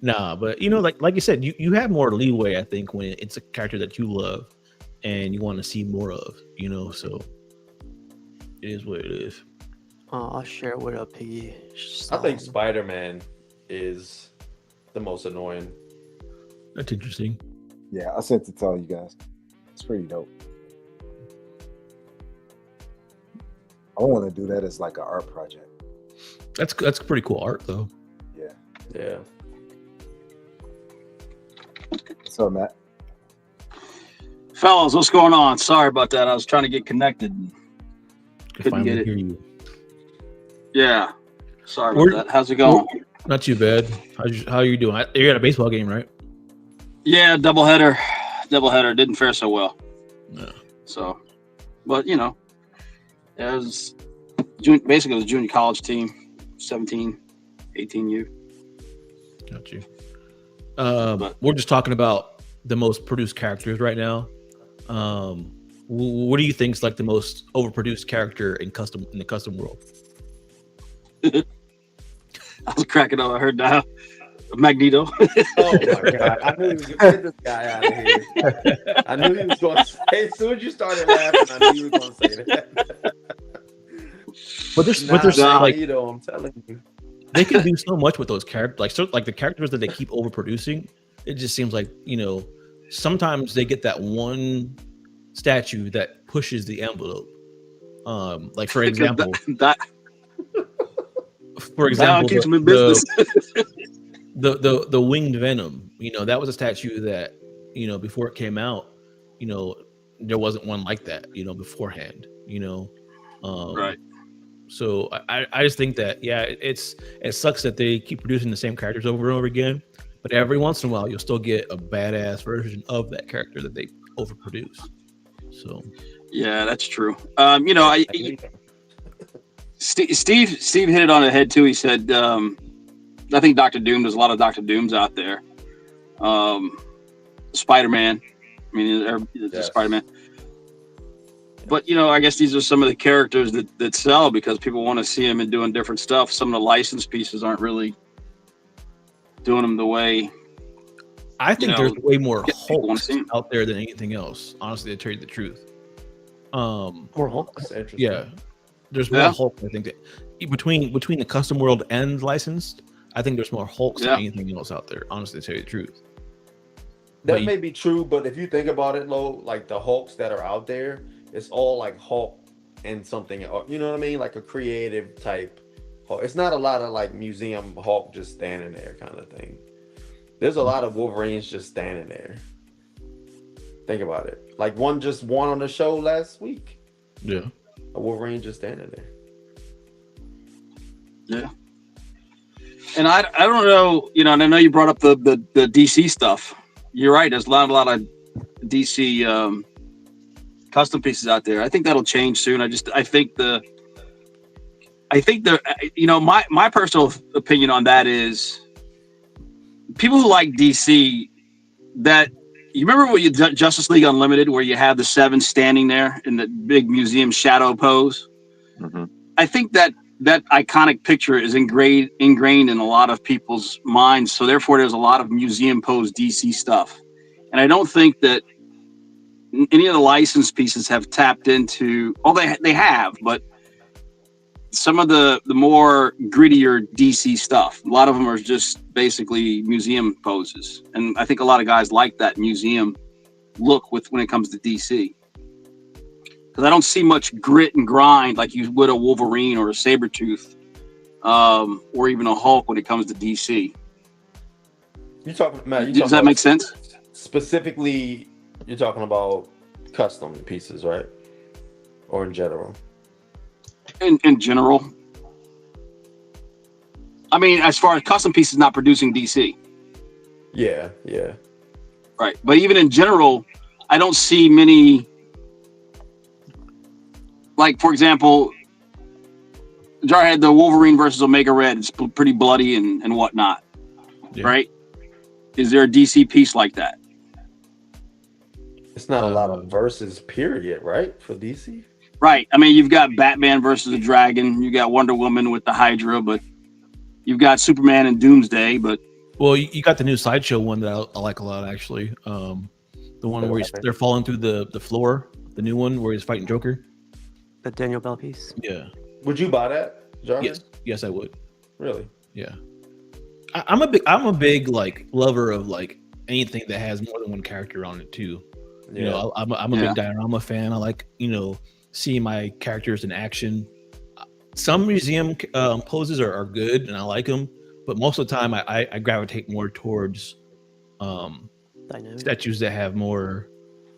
Nah, but you know, like you said, you have more leeway, I think, when it's a character that you love and you want to see more of. You know, so it is what it is. I'll share it with a Piggy. I think Spider-Man is the most annoying. That's interesting. Yeah, I sent it to all you guys. It's pretty dope. I want to do that as like an art project. That's pretty cool art, though. Yeah. What's up, Matt? Fellas, what's going on? Sorry about that. I was trying to get connected. Couldn't Finally get it. hear you. Yeah. Sorry about that. How's it going? Not too bad. How are you doing? You're at a baseball game, right? Yeah, doubleheader. Didn't fare so well. No. So, but you know, it was basically the junior college team, 17, 18U. Got you. We're just talking about the most produced characters right now. What do you think is like the most overproduced character in the custom world? I was cracking up. I heard that. Magneto. Oh my god! I knew he was gonna get this guy out of here. I knew he was going to say. As soon as you started laughing, I knew he was going to say that. But there's like, Magneto, I'm telling you, they can do so much with those characters. Like the characters that they keep overproducing. It just seems like, you know, sometimes they get that one statue that pushes the envelope. Like for example, keeps them in business. The winged Venom, you know, that was a statue that, you know, before it came out, you know, there wasn't one like that, you know, beforehand, you know. Right. So I just think that, yeah, it sucks that they keep producing the same characters over and over again, but every once in a while you'll still get a badass version of that character that they overproduce. So yeah, that's true. You know, Steve hit it on the head too. He said, I think Dr. Doom. There's a lot of Dr. Dooms out there. Spider-Man. I mean, yes. Spider-Man. But you know, I guess these are some of the characters that sell because people want to see them and doing different stuff. Some of the licensed pieces aren't really doing them the way. I think there's way more Hulks see out there than anything else. Honestly, to tell you the truth. More Hulks. that's interesting. Yeah, there's more Hulk. I think that between the custom world and licensed, I think there's more Hulks than anything else out there. Honestly, to tell you the truth. That may be true, but if you think about it, Lo, like the Hulks that are out there, it's all like Hulk and something, you know what I mean? Like a creative type It's not a lot of like museum Hulk just standing there kind of thing. There's a lot of Wolverines just standing there. Think about it. Like one just won on the show last week. Yeah. A Wolverine just standing there. Yeah. And I don't know, you know, and I know you brought up the DC stuff. You're right. There's a lot of DC custom pieces out there. I think that'll change soon. I think the you know, my personal opinion on that is people who like DC, that you remember what you Justice League Unlimited, where you have the 7 standing there in the big museum shadow pose. Mm-hmm. I think that iconic picture is ingrained in a lot of people's minds. So therefore, there's a lot of museum pose DC stuff, and I don't think that any of the licensed pieces have tapped into. Oh, they have, but some of the more grittier DC stuff, a lot of them are just basically museum poses, and I think a lot of guys like that museum look when it comes to DC. Because I don't see much grit and grind like you would a Wolverine or a Sabretooth, or even a Hulk when it comes to DC. You're talking, Matt. Does that make sense? Specifically, you're talking about custom pieces, right? Or in general? In general. I mean, as far as custom pieces not producing DC. Yeah. Right. But even in general, I don't see many. Like, for example, Jarhead, the Wolverine versus Omega Red, it's pretty bloody and whatnot, right? Is there a DC piece like that? It's not a lot of verses, period, right? For DC? Right. I mean, you've got Batman versus the Dragon. You got Wonder Woman with the Hydra, but you've got Superman and Doomsday, but... Well, you got the new Sideshow one that I like a lot, actually. The one where they're falling through the floor. The new one where he's fighting Joker. The Daniel Bell piece. Yeah. Would you buy that, Jarvis? Yes, I would. Really? Yeah. I'm a big like lover of like anything that has more than one character on it too. Yeah. You know, I'm a big diorama fan. I like, you know, seeing my characters in action. Some museum poses are good and I like them, but most of the time I gravitate more towards statues that have more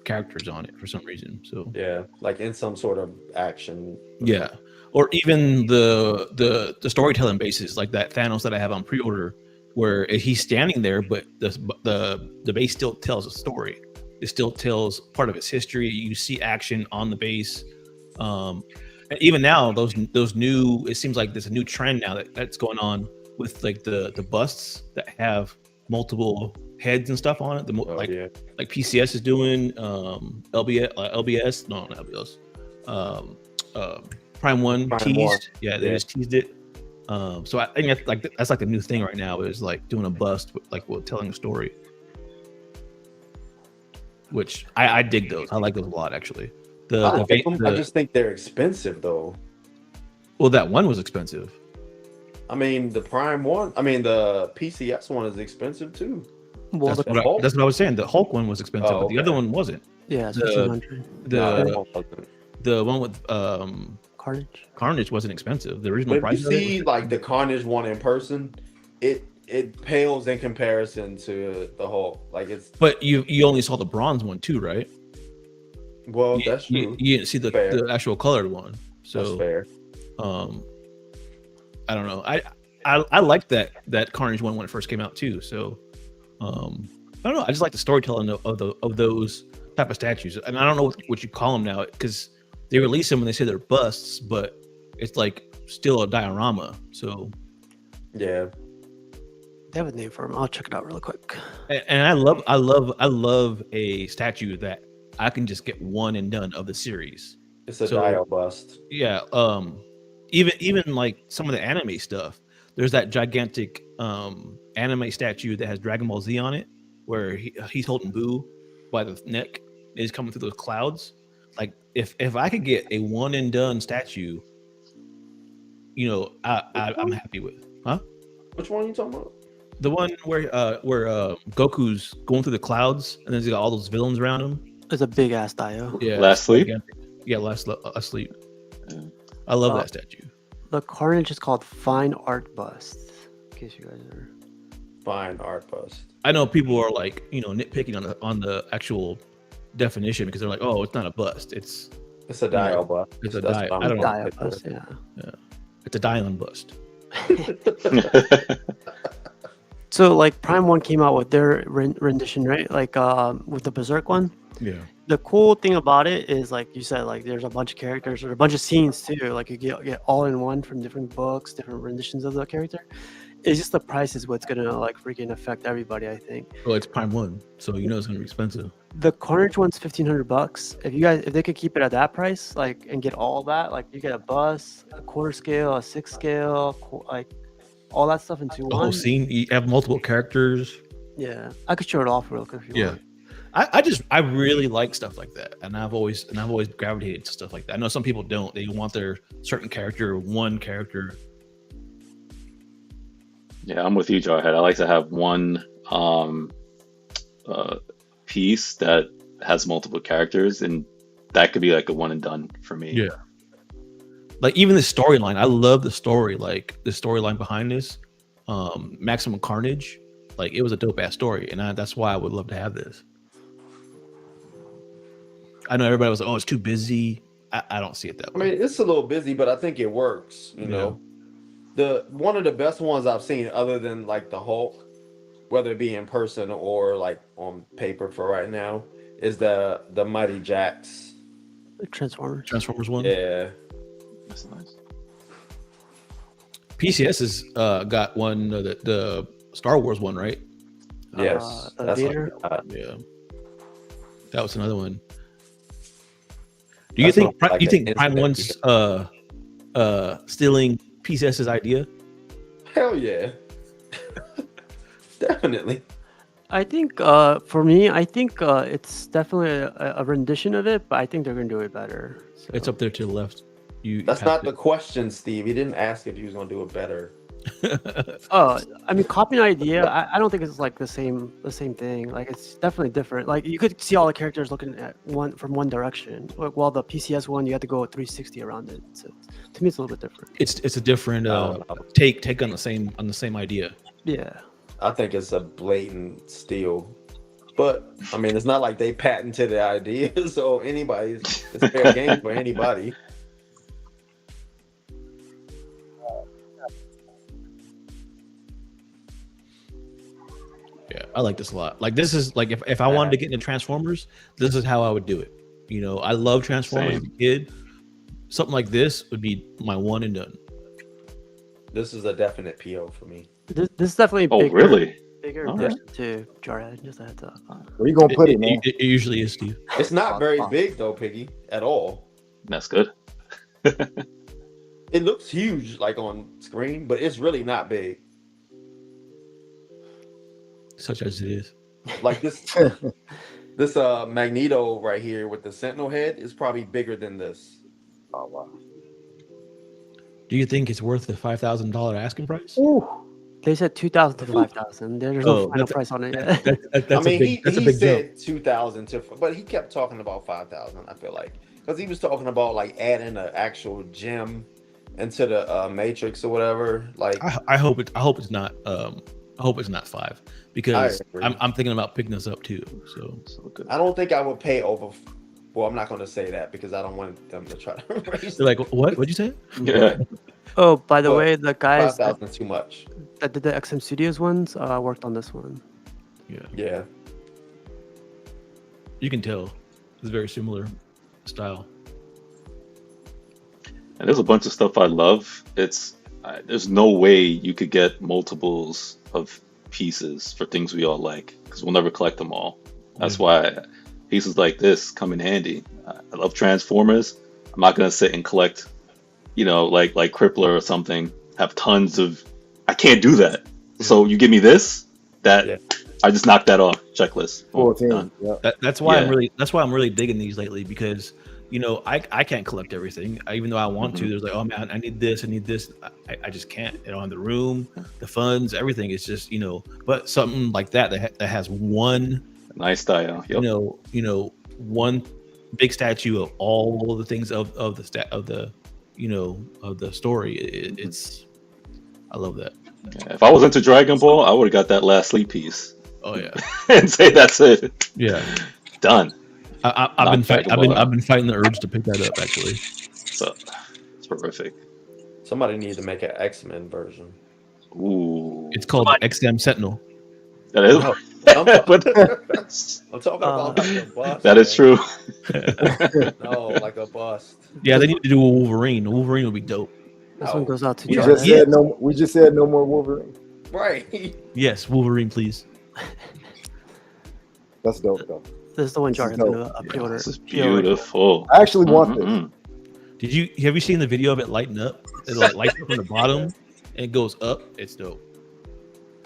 characters on it for some reason. So yeah, like in some sort of action. Yeah, or even the storytelling basis, like that Thanos that I have on pre-order, where he's standing there, but the base still tells a story. It still tells part of its history. You see action on the base. And even now, those new, it seems like there's a new trend now that's going on with like the busts that have multiple heads and stuff on it. Like PCS is doing, LBS, no, not LBS. Prime One teased. Yeah, they just teased it. So I think that's like the new thing right now is like doing a bust with telling a story. Which I dig those. I like those a lot actually. I just think they're expensive though. Well, that one was expensive. I mean, the Prime one. I mean, the PCS one is expensive too. Well, that's what I was saying. The Hulk one was expensive, but the other one wasn't. Yeah, it's $200. The one with Carnage. Carnage wasn't expensive. The original price. If you see like the Carnage one in person, it pales in comparison to the Hulk. Like it's. But you only saw the bronze one too, right? Well, that's true. You didn't see the actual colored one. So that's fair. I don't know. I liked that Carnage one when it first came out too. So I don't know. I just like the storytelling of those type of statues, and I don't know what you call them now because they release them and they say they're busts, but it's like still a diorama. So yeah, they have a name for them. I'll check it out real quick. And I love a statue that I can just get one and done of the series. It's a dio bust. Yeah. Even like some of the anime stuff. There's that gigantic anime statue that has Dragon Ball Z on it, where he's holding Boo by the neck. Is coming through those clouds. Like if I could get a one and done statue, you know, I'm happy with. Huh? Which one are you talking about? The one where Goku's going through the clouds and then he's got all those villains around him. It's a big ass dio. Yeah. Last Sleep? Yeah, Last Sleep. I love that statue. The Carnage is called Fine Art Bust. In case you guys are. Fine art bust. I know people are like, nitpicking on the actual definition because they're like, oh, it's not a bust. It's It's a dial bust. it's a That's die. what I don't know. Dia Bust, yeah. It's a Dion bust. So like Prime One came out with their rendition, right? Like with the Berserk one. Yeah. The cool thing about it is, like you said, like there's a bunch of characters or a bunch of scenes too. Like you get all in one from different books, different renditions of the character. It's just the price is what's gonna like freaking affect everybody, I think. Well, it's Prime 1, so it's gonna be expensive. The Carnage one's $1,500. If they could keep it at that price, like, and get all that, like you get a bus, a quarter scale, a 6 scale, like all that stuff into The one. whole scene, you have multiple characters. Yeah, I could show it off real quick if you want. I really like stuff like that, and I've always gravitated to stuff like that. I know some people don't. They want their certain character, one character. Yeah, I'm with you, Jarhead. I like to have one piece that has multiple characters, and that could be like a one and done for me. Yeah. Like even the storyline, I love the story. Like the storyline behind this, Maximum Carnage, like it was a dope ass story, and that's why I would love to have this. I know everybody was like, "Oh, it's too busy." I don't see it that I way. mean, it's a little busy, but I think it works. You know, one of the best ones I've seen, other than like the Hulk, whether it be in person or like on paper for right now, is the Mighty Jax. Transformers. one. Yeah, That's nice. PCS has got one, the Star Wars one, right? yes, the that's Vader? Yeah, that was another one. Do you think Prime One's stealing PCS's idea? Hell yeah, definitely. I think for me, I think it's definitely a rendition of it, but I think they're gonna do it better. So. It's up there to the left. That's not the question, Steve. He didn't ask if he was gonna do it better. I mean, copying an idea, I don't think it's like the same thing. Like it's definitely different. Like you could see all the characters looking at from one direction. Like, while the PCS one, you have to go 360 around it. So to me, it's a little bit different. It's a different take on the same idea. Yeah. I think it's a blatant steal. But I mean, it's not like they patented the idea, so it's fair game for anybody. Yeah, I like this a lot. Like this is like if I wanted to get into Transformers, this is how I would do it. I love Transformers as a kid. Something like this would be my one and done. This is a definite PO for me. This is definitely Oh, bigger. really? Bigger All version too, Jarhead. Just a heads up. Where you gonna put it, man? It usually is, Steve. It's not very big though, Piggy, at all. That's good. It looks huge, like on screen, but it's really not big. Such as it is. Like this Magneto right here with the Sentinel head is probably bigger than this. Oh wow. Do you think it's worth the $5,000 asking price? They said 2,000 to 5,000. There's no final price on it yet. I mean, he big said 2,000 but he kept talking about 5,000. I feel like because he was talking about like adding an actual gem into the Matrix or whatever. Like, I hope it's not. I hope it's not 5 because I'm thinking about picking this up too. So good. I don't think I would pay over. Well, I'm not going to say that because I don't want them to try to raise. They're like, what? What'd you say? Yeah. Oh, by the way, the guys 5,000 too much. that did the XM Studios ones worked on this one. Yeah. You can tell it's very similar style. And there's a bunch of stuff I love. There's no way you could get multiples of pieces for things we all like because we'll never collect them all. That's why pieces like this come in handy. I love Transformers. I'm not gonna sit and collect, like Crippler or something. Have tons of. I can't do that. So you give me this. I just knocked that off checklist. 14. Yeah. That's why I'm really digging these lately because I can't collect everything. Even though I want to, there's like, oh man, I need this. I just can't. I don't have the room, the funds, everything. It's just but something like that has one nice style. Yep. One big statue of all the things of the of the story. It's I love that. Yeah, if I was into Dragon Ball, I would have got that last sleep piece Oh yeah, and say that's it. yeah. Done. I've Knock been Dragon I've Ball been out. I've been fighting the urge to pick that up actually. So it's horrific. Somebody need to make an X-Men version. Ooh. It's called XM Sentinel. That is. No, I'm, But I'm talking about like a bust. that is man. true. No, like a bust. Yeah, they need to do a Wolverine. The Wolverine would be dope. This one goes out to We Jarhead. just said no. We just said no more Wolverine. Right. Yes, Wolverine, please. That's dope though. This is the one This is Jarhead's dope. gonna pre-order. This is pre-order. beautiful. I actually want this. Mm-mm-mm. Have you seen the video of it lighting up? It like lights up from the bottom and it goes up. It's dope.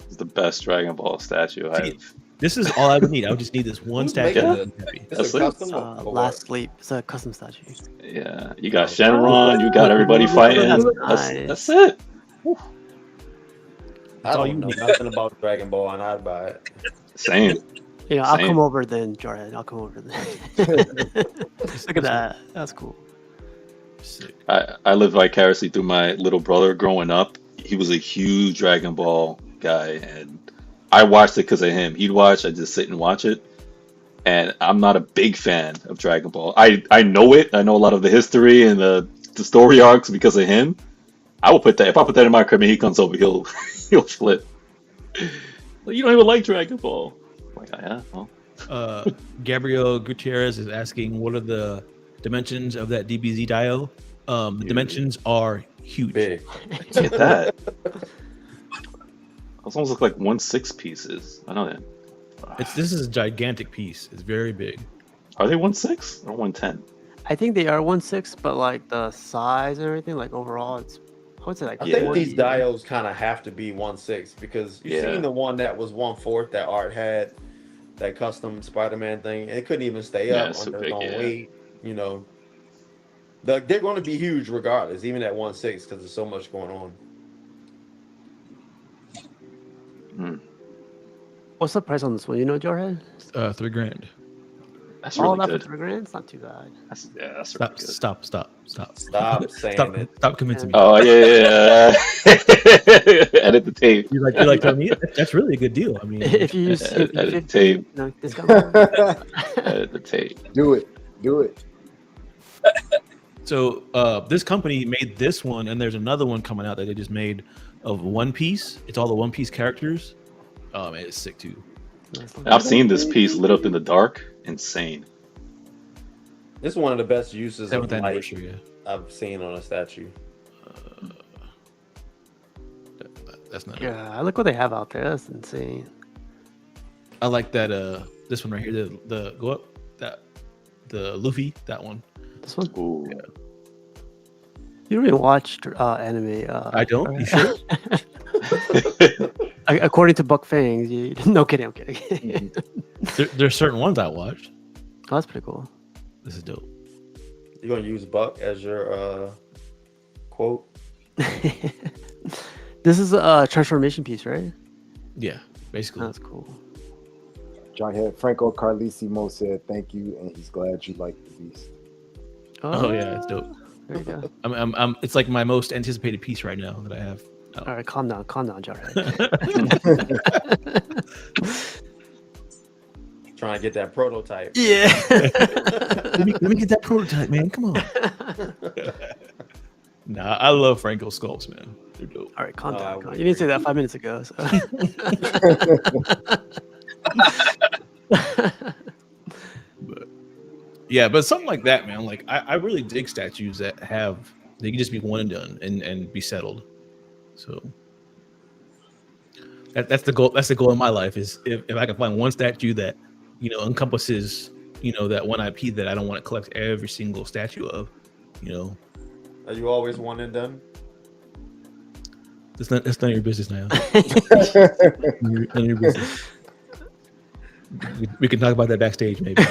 It's the best Dragon Ball statue I've. This is all I would need. I would just need this one Who's statue. making and it? I'd be happy. It's That's a it. custom. or Last what? Sleep. It's a custom statue. Yeah, you got Shenron. You got everybody fighting. That's That's nice. it. I all don't you know need. nothing about Dragon Ball, and I'd buy it. Same. You know, I'll Same. come over then, Jarhead. I'll come over then. Look at that. That's cool. Sick. I lived vicariously through my little brother growing up. He was a huge Dragon Ball guy, and I watched it because of him. He'd watch, I just sit and watch it. And I'm not a big fan of Dragon Ball. I know it. I know a lot of the history and the story arcs because of him. I will put that if I put that in my crib and he comes over, he'll flip. Like, you don't even like Dragon Ball. I'm like, yeah, well. Gabriel Gutierrez is asking, what are the dimensions of that DBZ Dio? The dimensions are huge. Big. Get that. Those almost look like 1/6 pieces. I know that. This is a gigantic piece. It's very big. Are they 1/6 or 1/10? I think they are 1/6, but like the size and everything, like overall, it's I would say like I think 40. these dials kind of have to be 1/6 because you've Yeah. seen the one that was 1/4 that Art had, that custom Spider-Man thing. It couldn't even stay Yeah, up it's so under its big, own yeah. weight. You know, they're going to be huge regardless, even at 1/6 because there's so much going on. What's the price on this one? You know, Jarhead? $3,000. That's All really that for good. $3,000? It's not too bad. That's really Stop, good. stop. Stop saying Stop, it. stop convincing me. Oh yeah. Edit the tape. You're like telling me that's really a good deal. I mean, If you use Edit the 50, tape. you know, discount code. Edit the tape. Do it. Do it. so this company made this one, and there's another one coming out that they just made of One Piece. It's all the One Piece characters. Oh man, it's sick too. I've seen this piece lit up in the dark. Insane. This is one of the best uses of Seventh light anniversary. Yeah. I've seen on a statue. That's not. Yeah, look what they have out there. That's insane. I like that. This one right here. The go up. The Luffy. That one. This one? Ooh. You don't even watch anime. I don't. You sure? According to Buck Fangs, you no kidding, I'm kidding. There's certain ones I watched. Oh, that's pretty cool. This is dope. You're gonna use Buck as your quote. This is a transformation piece, right? Yeah, basically. That's cool. Jarhead Franco Carlissimo said thank you, and he's glad you like the beast. Oh yeah, it's dope. There you go. I'm. It's like my most anticipated piece right now that I have. All right, calm down, Jarhead. Trying to get that prototype. Yeah. let me get that prototype, man. Come on. Nah, I love Franco sculpts, man. They're dope. All right, calm No, I down. would You didn't say agree. that 5 minutes ago. So. Yeah, but something like that, man. Like I really dig statues that they can just be one and done and be settled. So that's the goal. That's the goal in my life is if I can find one statue that encompasses that one IP that I don't want to collect every single statue of. Are you always one and done? That's none of your business now. None of your business. We can talk about that backstage, maybe.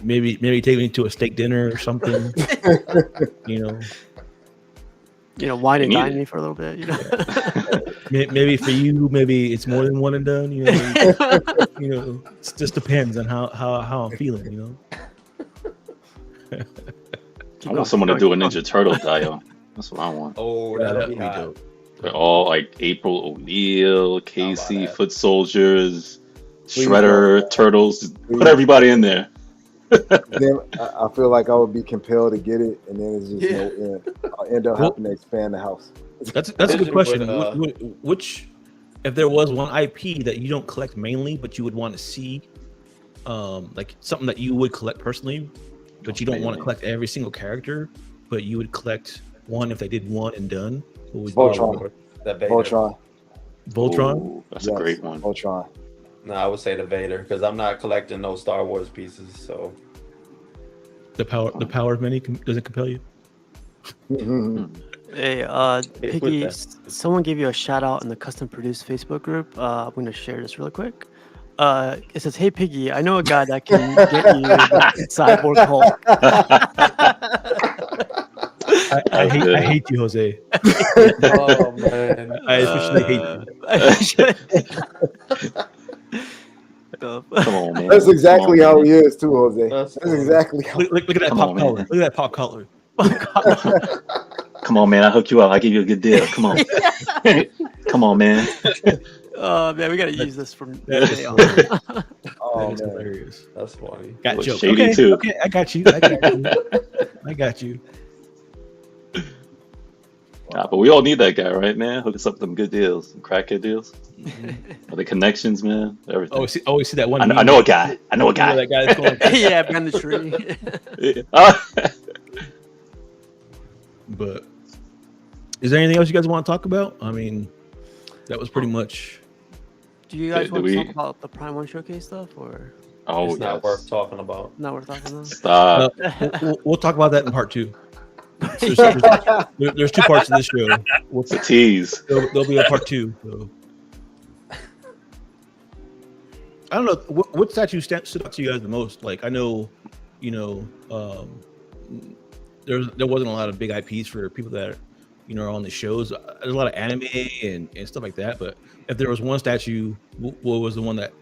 maybe take me to a steak dinner or something. Wine and You need dine it. me for a little bit. Maybe for you, maybe it's more than one and done. It just depends on how I'm feeling. I want someone to do a Ninja Turtle Dio. That's what I want. Oh, Yeah, that'd be that'd be hot. dope. They're all like April O'Neil, Casey, that. Foot Soldiers, Please Shredder, don't. Turtles. Just Please. put everybody in there. Then I feel like I would be compelled to get it, and then it's just Yeah. no end. I'll end up Well- having to expand the house. That's a good Vision question. would, Which, if there was one IP that you don't collect mainly, but you would want to see, like something that you would collect personally, but you don't want to Mainly. collect every single character, but you would collect one if they did one and done. What would Voltron. That Vader. Voltron. Voltron? Ooh, that's Yes, a great one. Voltron. No, I would say the Vader because I'm not collecting no Star Wars pieces. So The power of many doesn't compel you. Mhm. Hey, with Piggy, that. someone gave you a shout out in the custom produced Facebook group. I'm going to share this really quick. It says, "Hey Piggy, I know a guy that can get you the Cyborg Hulk." I good. hate you, Jose. oh man, I officially hate you. Stuff. Come on, man. That's exactly Come on, how man. he is too, Jose. That's That's funny. exactly how. Look at that Come pop on, color. man. Look at that pop color. Come on, man. I hook you up. I give you a good deal. Come on. Come on, man. Oh man, we gotta use this from That today is on. Oh That is man. hilarious. That's funny. Got Look joke. shady, Okay, too. okay, I got you. I got you. Nah, but we all need that guy, right, man? Hook us up with them good deals, some crackhead deals. Or the connections, man. Everything. Always see that one. I know a guy. I know a You know guy. that guy that's going. Yeah, behind the tree. But is there anything else you guys want to talk about? I mean, that was pretty much. Do you guys Do want to we- talk about the Prime One showcase stuff, or Oh, It's not yes. worth talking about. not worth talking about? Stop. We'll talk about that in part 2. There's 2 parts of this show. It's a tease. There'll be a part 2. So. I don't know what statue stood out to you guys the most. Like I know, there wasn't a lot of big IPs for people that are on the shows. There's a lot of anime and stuff like that. But if there was one statue, what was the one that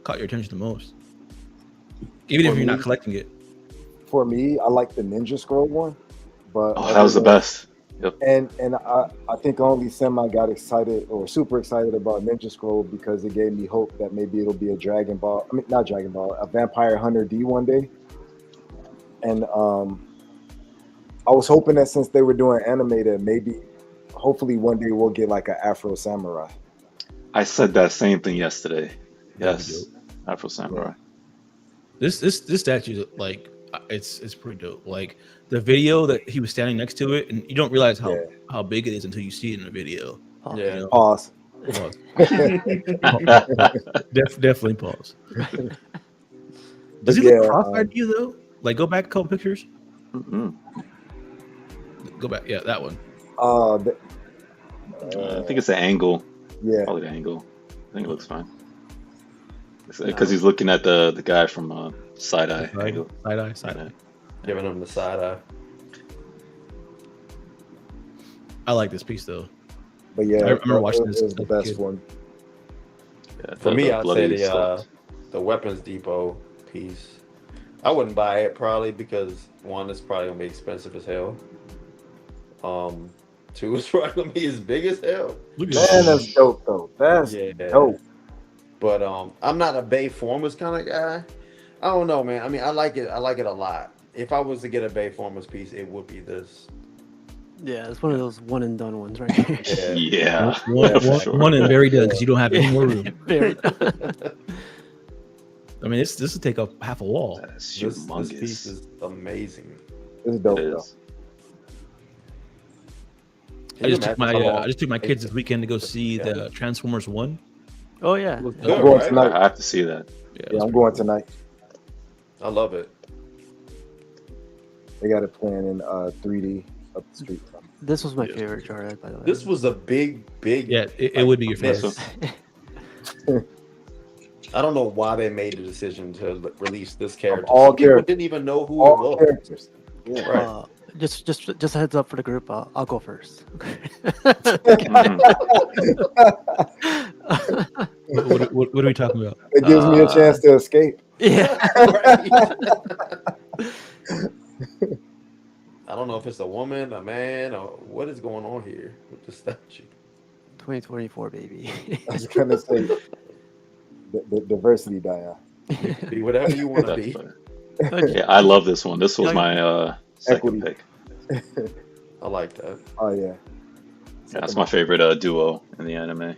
caught your attention the most? Even if For you're not me? collecting it. For me, I like the Ninja Scroll one, but Oh, that was the best. Yep. And I think I only semi got excited or super excited about Ninja Scroll because it gave me hope that maybe it'll be a Dragon Ball. I mean, not Dragon Ball, a Vampire Hunter D one day. And I was hoping that since they were doing anime, that maybe, hopefully, one day we'll get like an Afro Samurai. I said that same thing yesterday. That'd be Yes. Afro Samurai. This statue, like, it's pretty dope. Like the video that he was standing next to it, and you don't realize how big it is until you see it in the video. Oh, Yeah. You know? Pause. Pause. Definitely pause. Does he look cross-eyed to you though? Like, go back a couple pictures. Mhm. Go back, yeah, that one. I think it's the angle. Yeah. Probably the angle. I think it looks fine. Because he's looking at the guy from side eye angle. Side eye. Giving him the side eye. I like this piece though. But yeah, I remember watching it this was the as a best kid. one. Yeah, For me, the I'd bloody say stuff. the Weapons Depot piece. I wouldn't buy it probably because one, it's probably gonna be expensive as hell. Two, it's probably gonna be as big as hell. Look at Man, that. that's dope though. That's Yeah. dope. But I'm not a Bay Formers kind of guy. I don't know, man. I mean, I like it. I like it a lot. If I was to get a Bay Formers piece, it would be this. yeah, it's one of those one and done ones, right? Here. Yeah. Yeah. For sure. One and very done because you don't have any more room. Very. I mean, this will take up half a wall. That's This humongous. piece is amazing. It's dope It though. is. Can I you just took imagine my how long- I just took my kids this weekend to go see the Transformers 1. Oh yeah. It was I'm good, going right? tonight. I have to see that. Yeah, I'm going tonight. I love it. They got it playing in 3D up the street. This was my Yeah. favorite Jarhead, by the way. This was a big. Yeah, it would be your miss. favorite. I don't know why they made the decision to release this character. all Some people characters. didn't even know who All it was. characters. Yeah. Right. Just a heads up for the group. I'll go first. Mhm. What are we talking about? It gives me a chance to escape. Yeah. Right. I don't know if it's a woman, a man, or what is going on here with the statue. 2024, baby. I was gonna say the diversity, Dia. You can be whatever you want to That's be. funny. Okay. Yeah, I love this one. This was Like- my second Equity. pick. I like that. Oh yeah. Yeah, that's my favorite duo in the anime.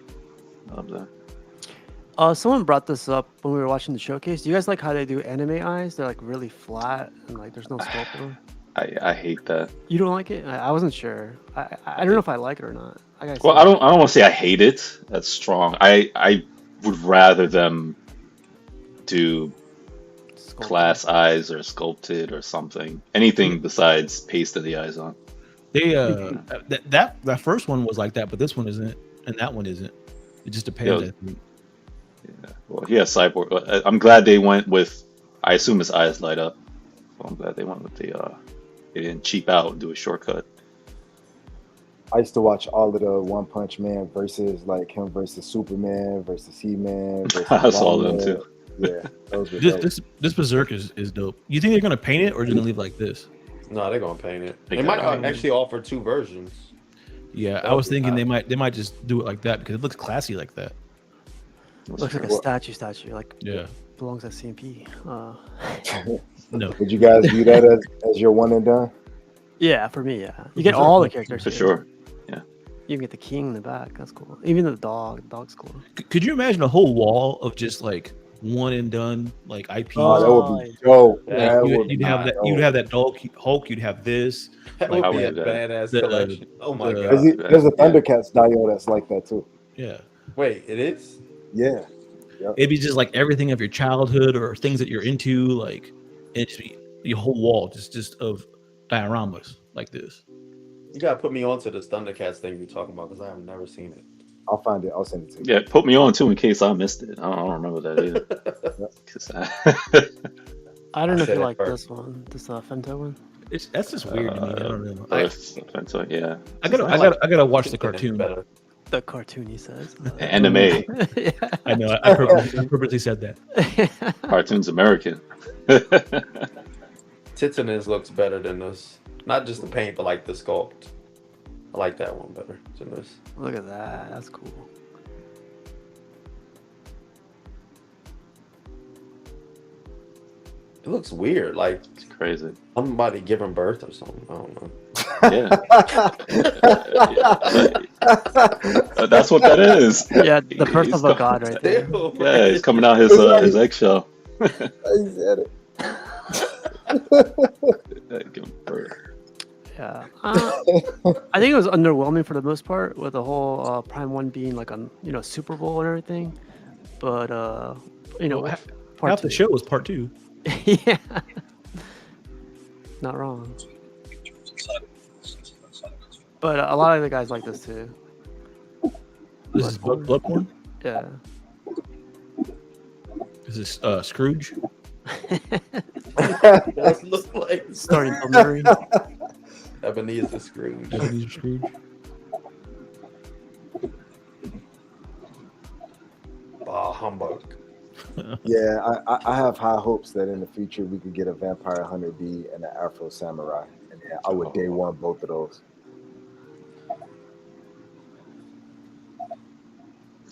I love that. Someone brought this up when we were watching the showcase. Do you guys like how they do anime eyes? They're like really flat and like there's no sculpt in them. I hate that. You don't like it? I wasn't sure. I don't know if I like it or not. I gotta Well, see. I don't want to say I hate it. That's strong. I would rather them do Sculpt. glass eyes or sculpted or something. Anything besides pasted the eyes on. They that first one was like that, but this one isn't, and that one isn't. It just depends. Yeah. I think. Yeah. Well, yeah, cyborg. I'm glad they went with. I assume his eyes light up. So I'm glad they went with the. They didn't cheap out and do a shortcut. I used to watch all of the One Punch Man versus like him versus Superman versus He-Man. Versus I saw them Batman. too. Yeah, those were dope. This Berserk is dope. You think they're gonna paint it or just gonna leave it like this? No, they're gonna paint it. They They might gotta paint it. actually offer 2 versions. Yeah, That I was would be thinking hot. they might just do it like that because it looks classy like that. Looks like a Well- statue. Like Yeah. belongs at CMP. No. Would you guys view that as your one and done? Yeah, for me, yeah. You get all the characters For here. sure. You can get the king in the back. That's cool. Even the dog. The dog's cool. Could you imagine a whole wall of just like one and done like IPs? Oh, that would be dope. Yeah, That Like, would you'd be have that. dope. You'd have that Hulk. You'd have this. That Like, would I be a would do that. badass The- collection. Oh my the- god. There's a Thundercats Dio that's like that too. Yeah. Wait, it is? Yeah. It'd be just like everything of your childhood or things that you're into. Like it just be your whole wall just of dioramas like this. You gotta put me onto this Thundercats thing you're talking about because I have never seen it. I'll find it. I'll send it to you. Yeah, put me on too in case I missed it. I don't remember that either. 'Cause I don't know if said you it like first. this one. This Femto one. That's just weird to me. I don't know. Yeah. I gotta watch the cartoon. Better. The cartoon, he says. Anime. Yeah. I know. I purposely said that. Cartoon's American. Titanus looks better than this. Not just the paint, but like the sculpt. I like that one better than this. Look at that. That's cool. It looks weird. Like It's crazy. somebody giving birth or something. I don't know. Yeah. That's what that is. Yeah, the birth He's of a god right there. Ew, Yeah, he's coming out his eggshell. I said it. Give him birth. Yeah. I think it was underwhelming for the most part with the whole Prime 1 being like on, Super Bowl and everything. But, Well, part Half the two. show was part 2. Yeah. Not wrong. But a lot of the guys like this too. This is Bloodborne. Yeah. This is Scrooge. It does look like Starting Bill Murray. Ebenezer Scrooge. Ebenezer Scrooge. Humbug. Yeah, I have high hopes that in the future we could get a Vampire Hunter D and an Afro Samurai. And yeah, I would day one both of those.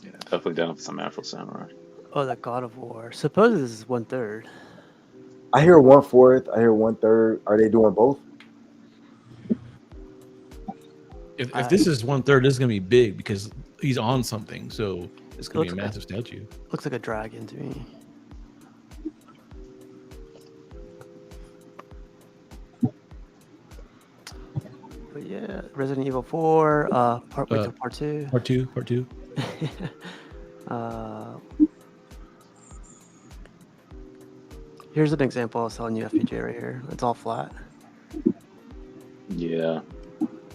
Yeah, definitely down for some Afro Samurai. Oh, the God of War. Supposedly this is 1/3. I hear 1/4. I hear 1/3. Are they doing both? If this is 1/3, this is gonna be big because he's on something. So it's gonna be a Looks like- massive statue. Looks like a dragon to me. But yeah, Resident Evil 4, part 2. Part two. Part 2. Here's an example I was telling you, FPJ, right here. It's all flat. Yeah.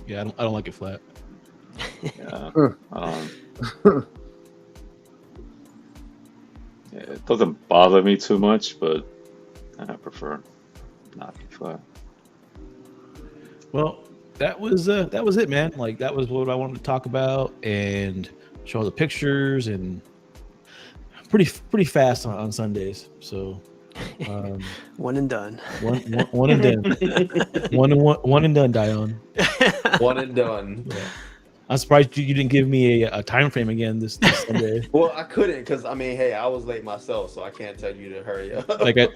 Yeah, I don't like it flat. Yeah. Yeah, it doesn't bother me too much, but I prefer not to be flat. Well, that was it, man. Like that was what I wanted to talk about and show all the pictures and pretty fast on Sundays. So One and done. One and done. One and done, Dion. One and done. Yeah. I'm surprised you didn't give me a time frame again this Sunday. Well, I couldn't because I mean, hey, I was late myself, so I can't tell you to hurry up.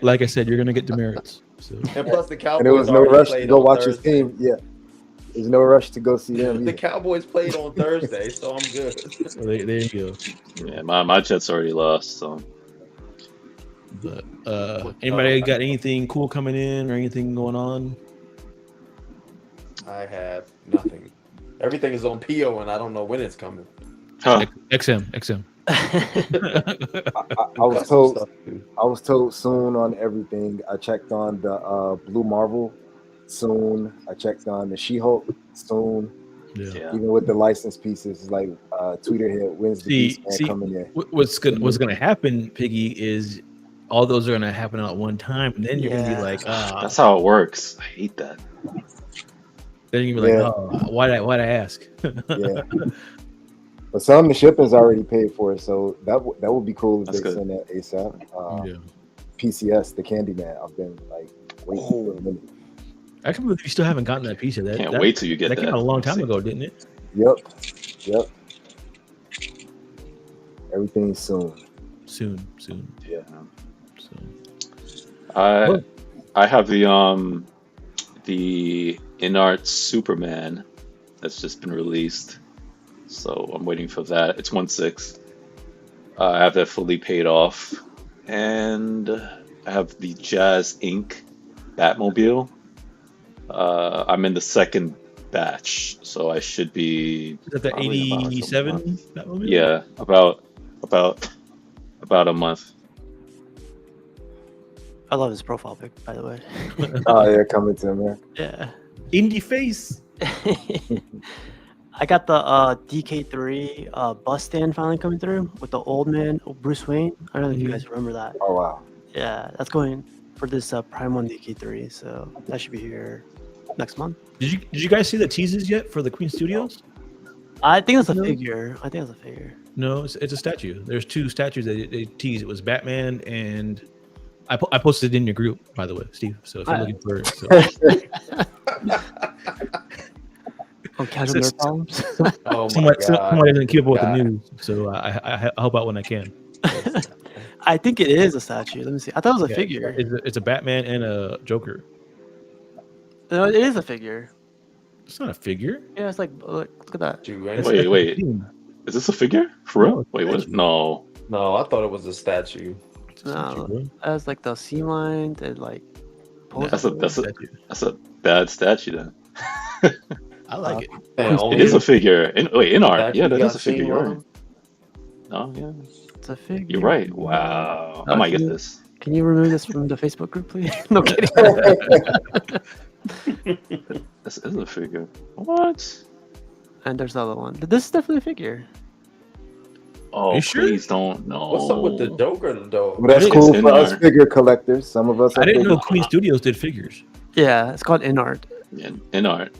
like I said, you're gonna get demerits. So And plus, the Cowboys And there was no already rush to played go on watch his Thursday. team. Yeah, there's no rush to go see them. The either. Cowboys played on Thursday, so I'm good. so there you go. Yeah, my Jets already lost, so But anybody got anything cool coming in or anything going on? I have nothing. Everything is on PO, and I don't know when it's coming. huh. XM. I was told I was told soon on everything. I checked on the Blue Marvel soon. I checked on the She-Hulk soon. Yeah. Yeah. Even with the license pieces, it's like Tweeterhead wins the Beast Man coming in. What's gonna happen, Piggy, is all those are gonna happen at one time, and then you're gonna be Yeah. like, That's how it works. I hate that. then you're gonna be like, Yeah. oh, why'd I ask? Yeah. But some of the shipping's already paid for, so that would be cool if That's they good. send that ASAP. Yeah. PCS, the Candyman. I've been like waiting for a minute. I can't believe you still haven't gotten that piece of that. Can't that wait till you get that that. came out a long Let's time see. ago, didn't it? Yep. Everything soon. Soon. Yeah. So I have the InArt Superman that's just been released, so I'm waiting for that. It's 1/6. I have that fully paid off, and I have the Jazz Inc. Batmobile. I'm in the second batch, so I should be is that the probably about a 87? month. That movie? Yeah, about a month. I love his profile pic, by the way. Oh yeah, coming to America. Yeah. Indie face. I got the DK3 bus stand finally coming through with the old man Bruce Wayne. I don't know if you guys remember that. Oh wow. Yeah, that's going for this Prime 1 DK3, so that should be here next month. Did you guys see the teases yet for the Queen Studios? I think it's a No. figure. No, it's a statue. There's two statues that they teased. It was Batman and I posted it in your group, by the way, Steve. So if you're looking for it, so. Oh, casual nerd problems. Oh my somebody god! doesn't keep up with the God. news, so I help out when I can. I think it is a statue. Let me see. I thought it was a Yeah, figure. It's a Batman and a Joker. No, it is a figure. It's not a figure. Yeah, it's like look at that. Dude, It's- Wait. it's- Is this a figure? For real? No, Wait, what? statue. No. No, I thought it was a statue. it's a statue, No. bro. It has like the C line and like. That's a Statue. that's a bad statue then. I like it. Man, It only It is a figure. In art. statue Yeah, that got is a figure. seen You're on right. No, yeah. It's a figure. You're right. Wow. I might get this. Can you remove this from the Facebook group, please? No kidding. This is a figure. What? And there's the other one. This is definitely a figure. Oh, You sure? please don't. No. What's up with the Joker though? Well, that's It's cool in for us art. figure collectors. Some of us. I are didn't know figure- Queen Studios did figures. Yeah, it's called InArt. In art.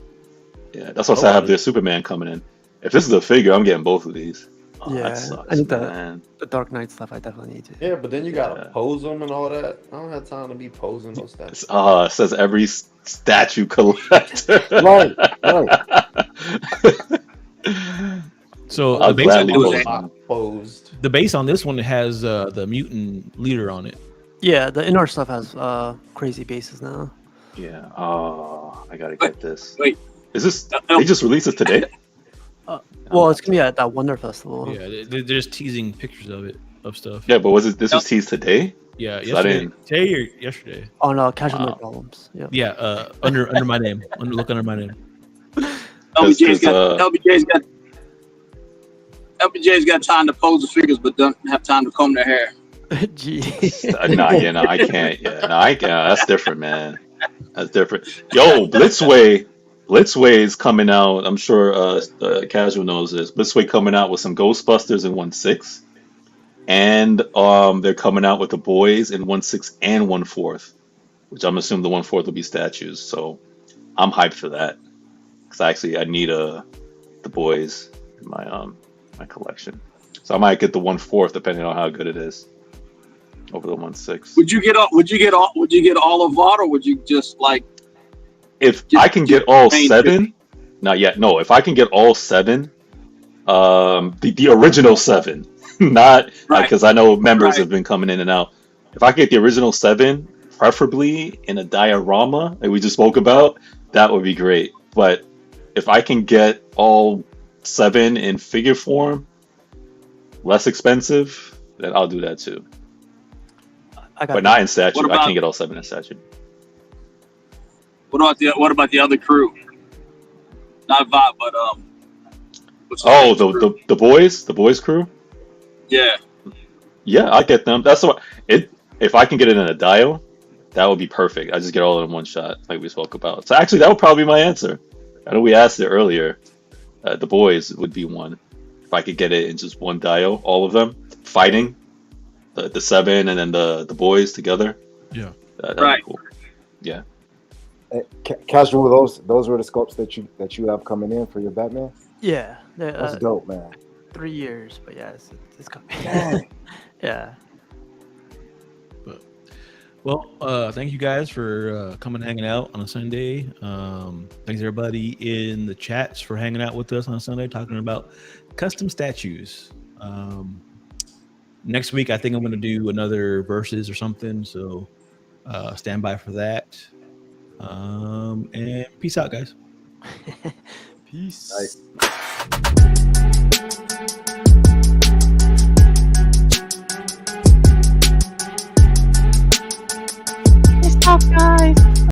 Yeah, that's why I have the Superman coming in. If this is a figure, I'm getting both of these. Oh, Yeah, that sucks, I need that. man. The Dark Knight stuff, I definitely need to. Yeah, but then you gotta Yeah. pose them and all that. I don't have time to be posing those statues. It says every statue collector. Right. So I'll the base, gladly on- post Not them. posed. the base on this one has the mutant leader on it. Yeah, the InArt stuff has crazy bases now. Yeah. Oh, I gotta get this. Wait. Is this? They just released it today? Well, it's gonna be at that Wonder Festival. Yeah, they're just teasing pictures of stuff. Yeah, but was it? This was teased today? Yeah, So I yesterday. didn't- Today or yesterday? On Casual Wow. Nerd Problems. Yeah. Yeah, under my name. Look under my name. LBJ's Cause, got LBJ's got time to pose the figures, but don't have time to comb their hair. Gee. No, I can't. Yeah, no, I can't. That's different, man. That's different. Yo, Blitzway is coming out. I'm sure Casual knows this. Blitzway coming out with some Ghostbusters in 1/6, and they're coming out with the Boys in 1/6 and 1/4, which I'm assuming the 1/4 will be statues. So I'm hyped for that because I need the Boys in my my collection. So I might get the 1/4 depending on how good it is. over the 1/6. Would you get all of VOD, or would you just like? If Just- I can get all 7, not yet. No, if I can get all 7, the original 7, not Right. because I know members Right. have been coming in and out. If I get the original 7, preferably in a diorama that we just spoke about, that would be great. But if I can get all 7 in figure form, less expensive, then I'll do that too. I got But not in statue. What I about- can't get all 7 in statue. What about the other crew? Not VOD, but what's Oh, name? the boys crew. Yeah. Yeah, I get them. That's what it. If I can get it in a dio, that would be perfect. I just get all in one shot, like we spoke about. So actually, that would probably be my answer. I know we asked it earlier. The boys would be one. If I could get it in just one dio, all of them fighting, the 7 and then the boys together. Yeah. That'd Right. be cool. Yeah. Casual, those were the sculpts that you have coming in for your Batman. Yeah, That's dope, man. 3 years, but yeah, it's coming. Dang. Yeah. Well, thank you guys for coming and hanging out on a Sunday. Thanks everybody in the chats for hanging out with us on a Sunday, talking about custom statues. Next week, I think I'm going to do another versus or something. So stand by for that. And peace out, guys. Peace. Nice. Nice talk, guys.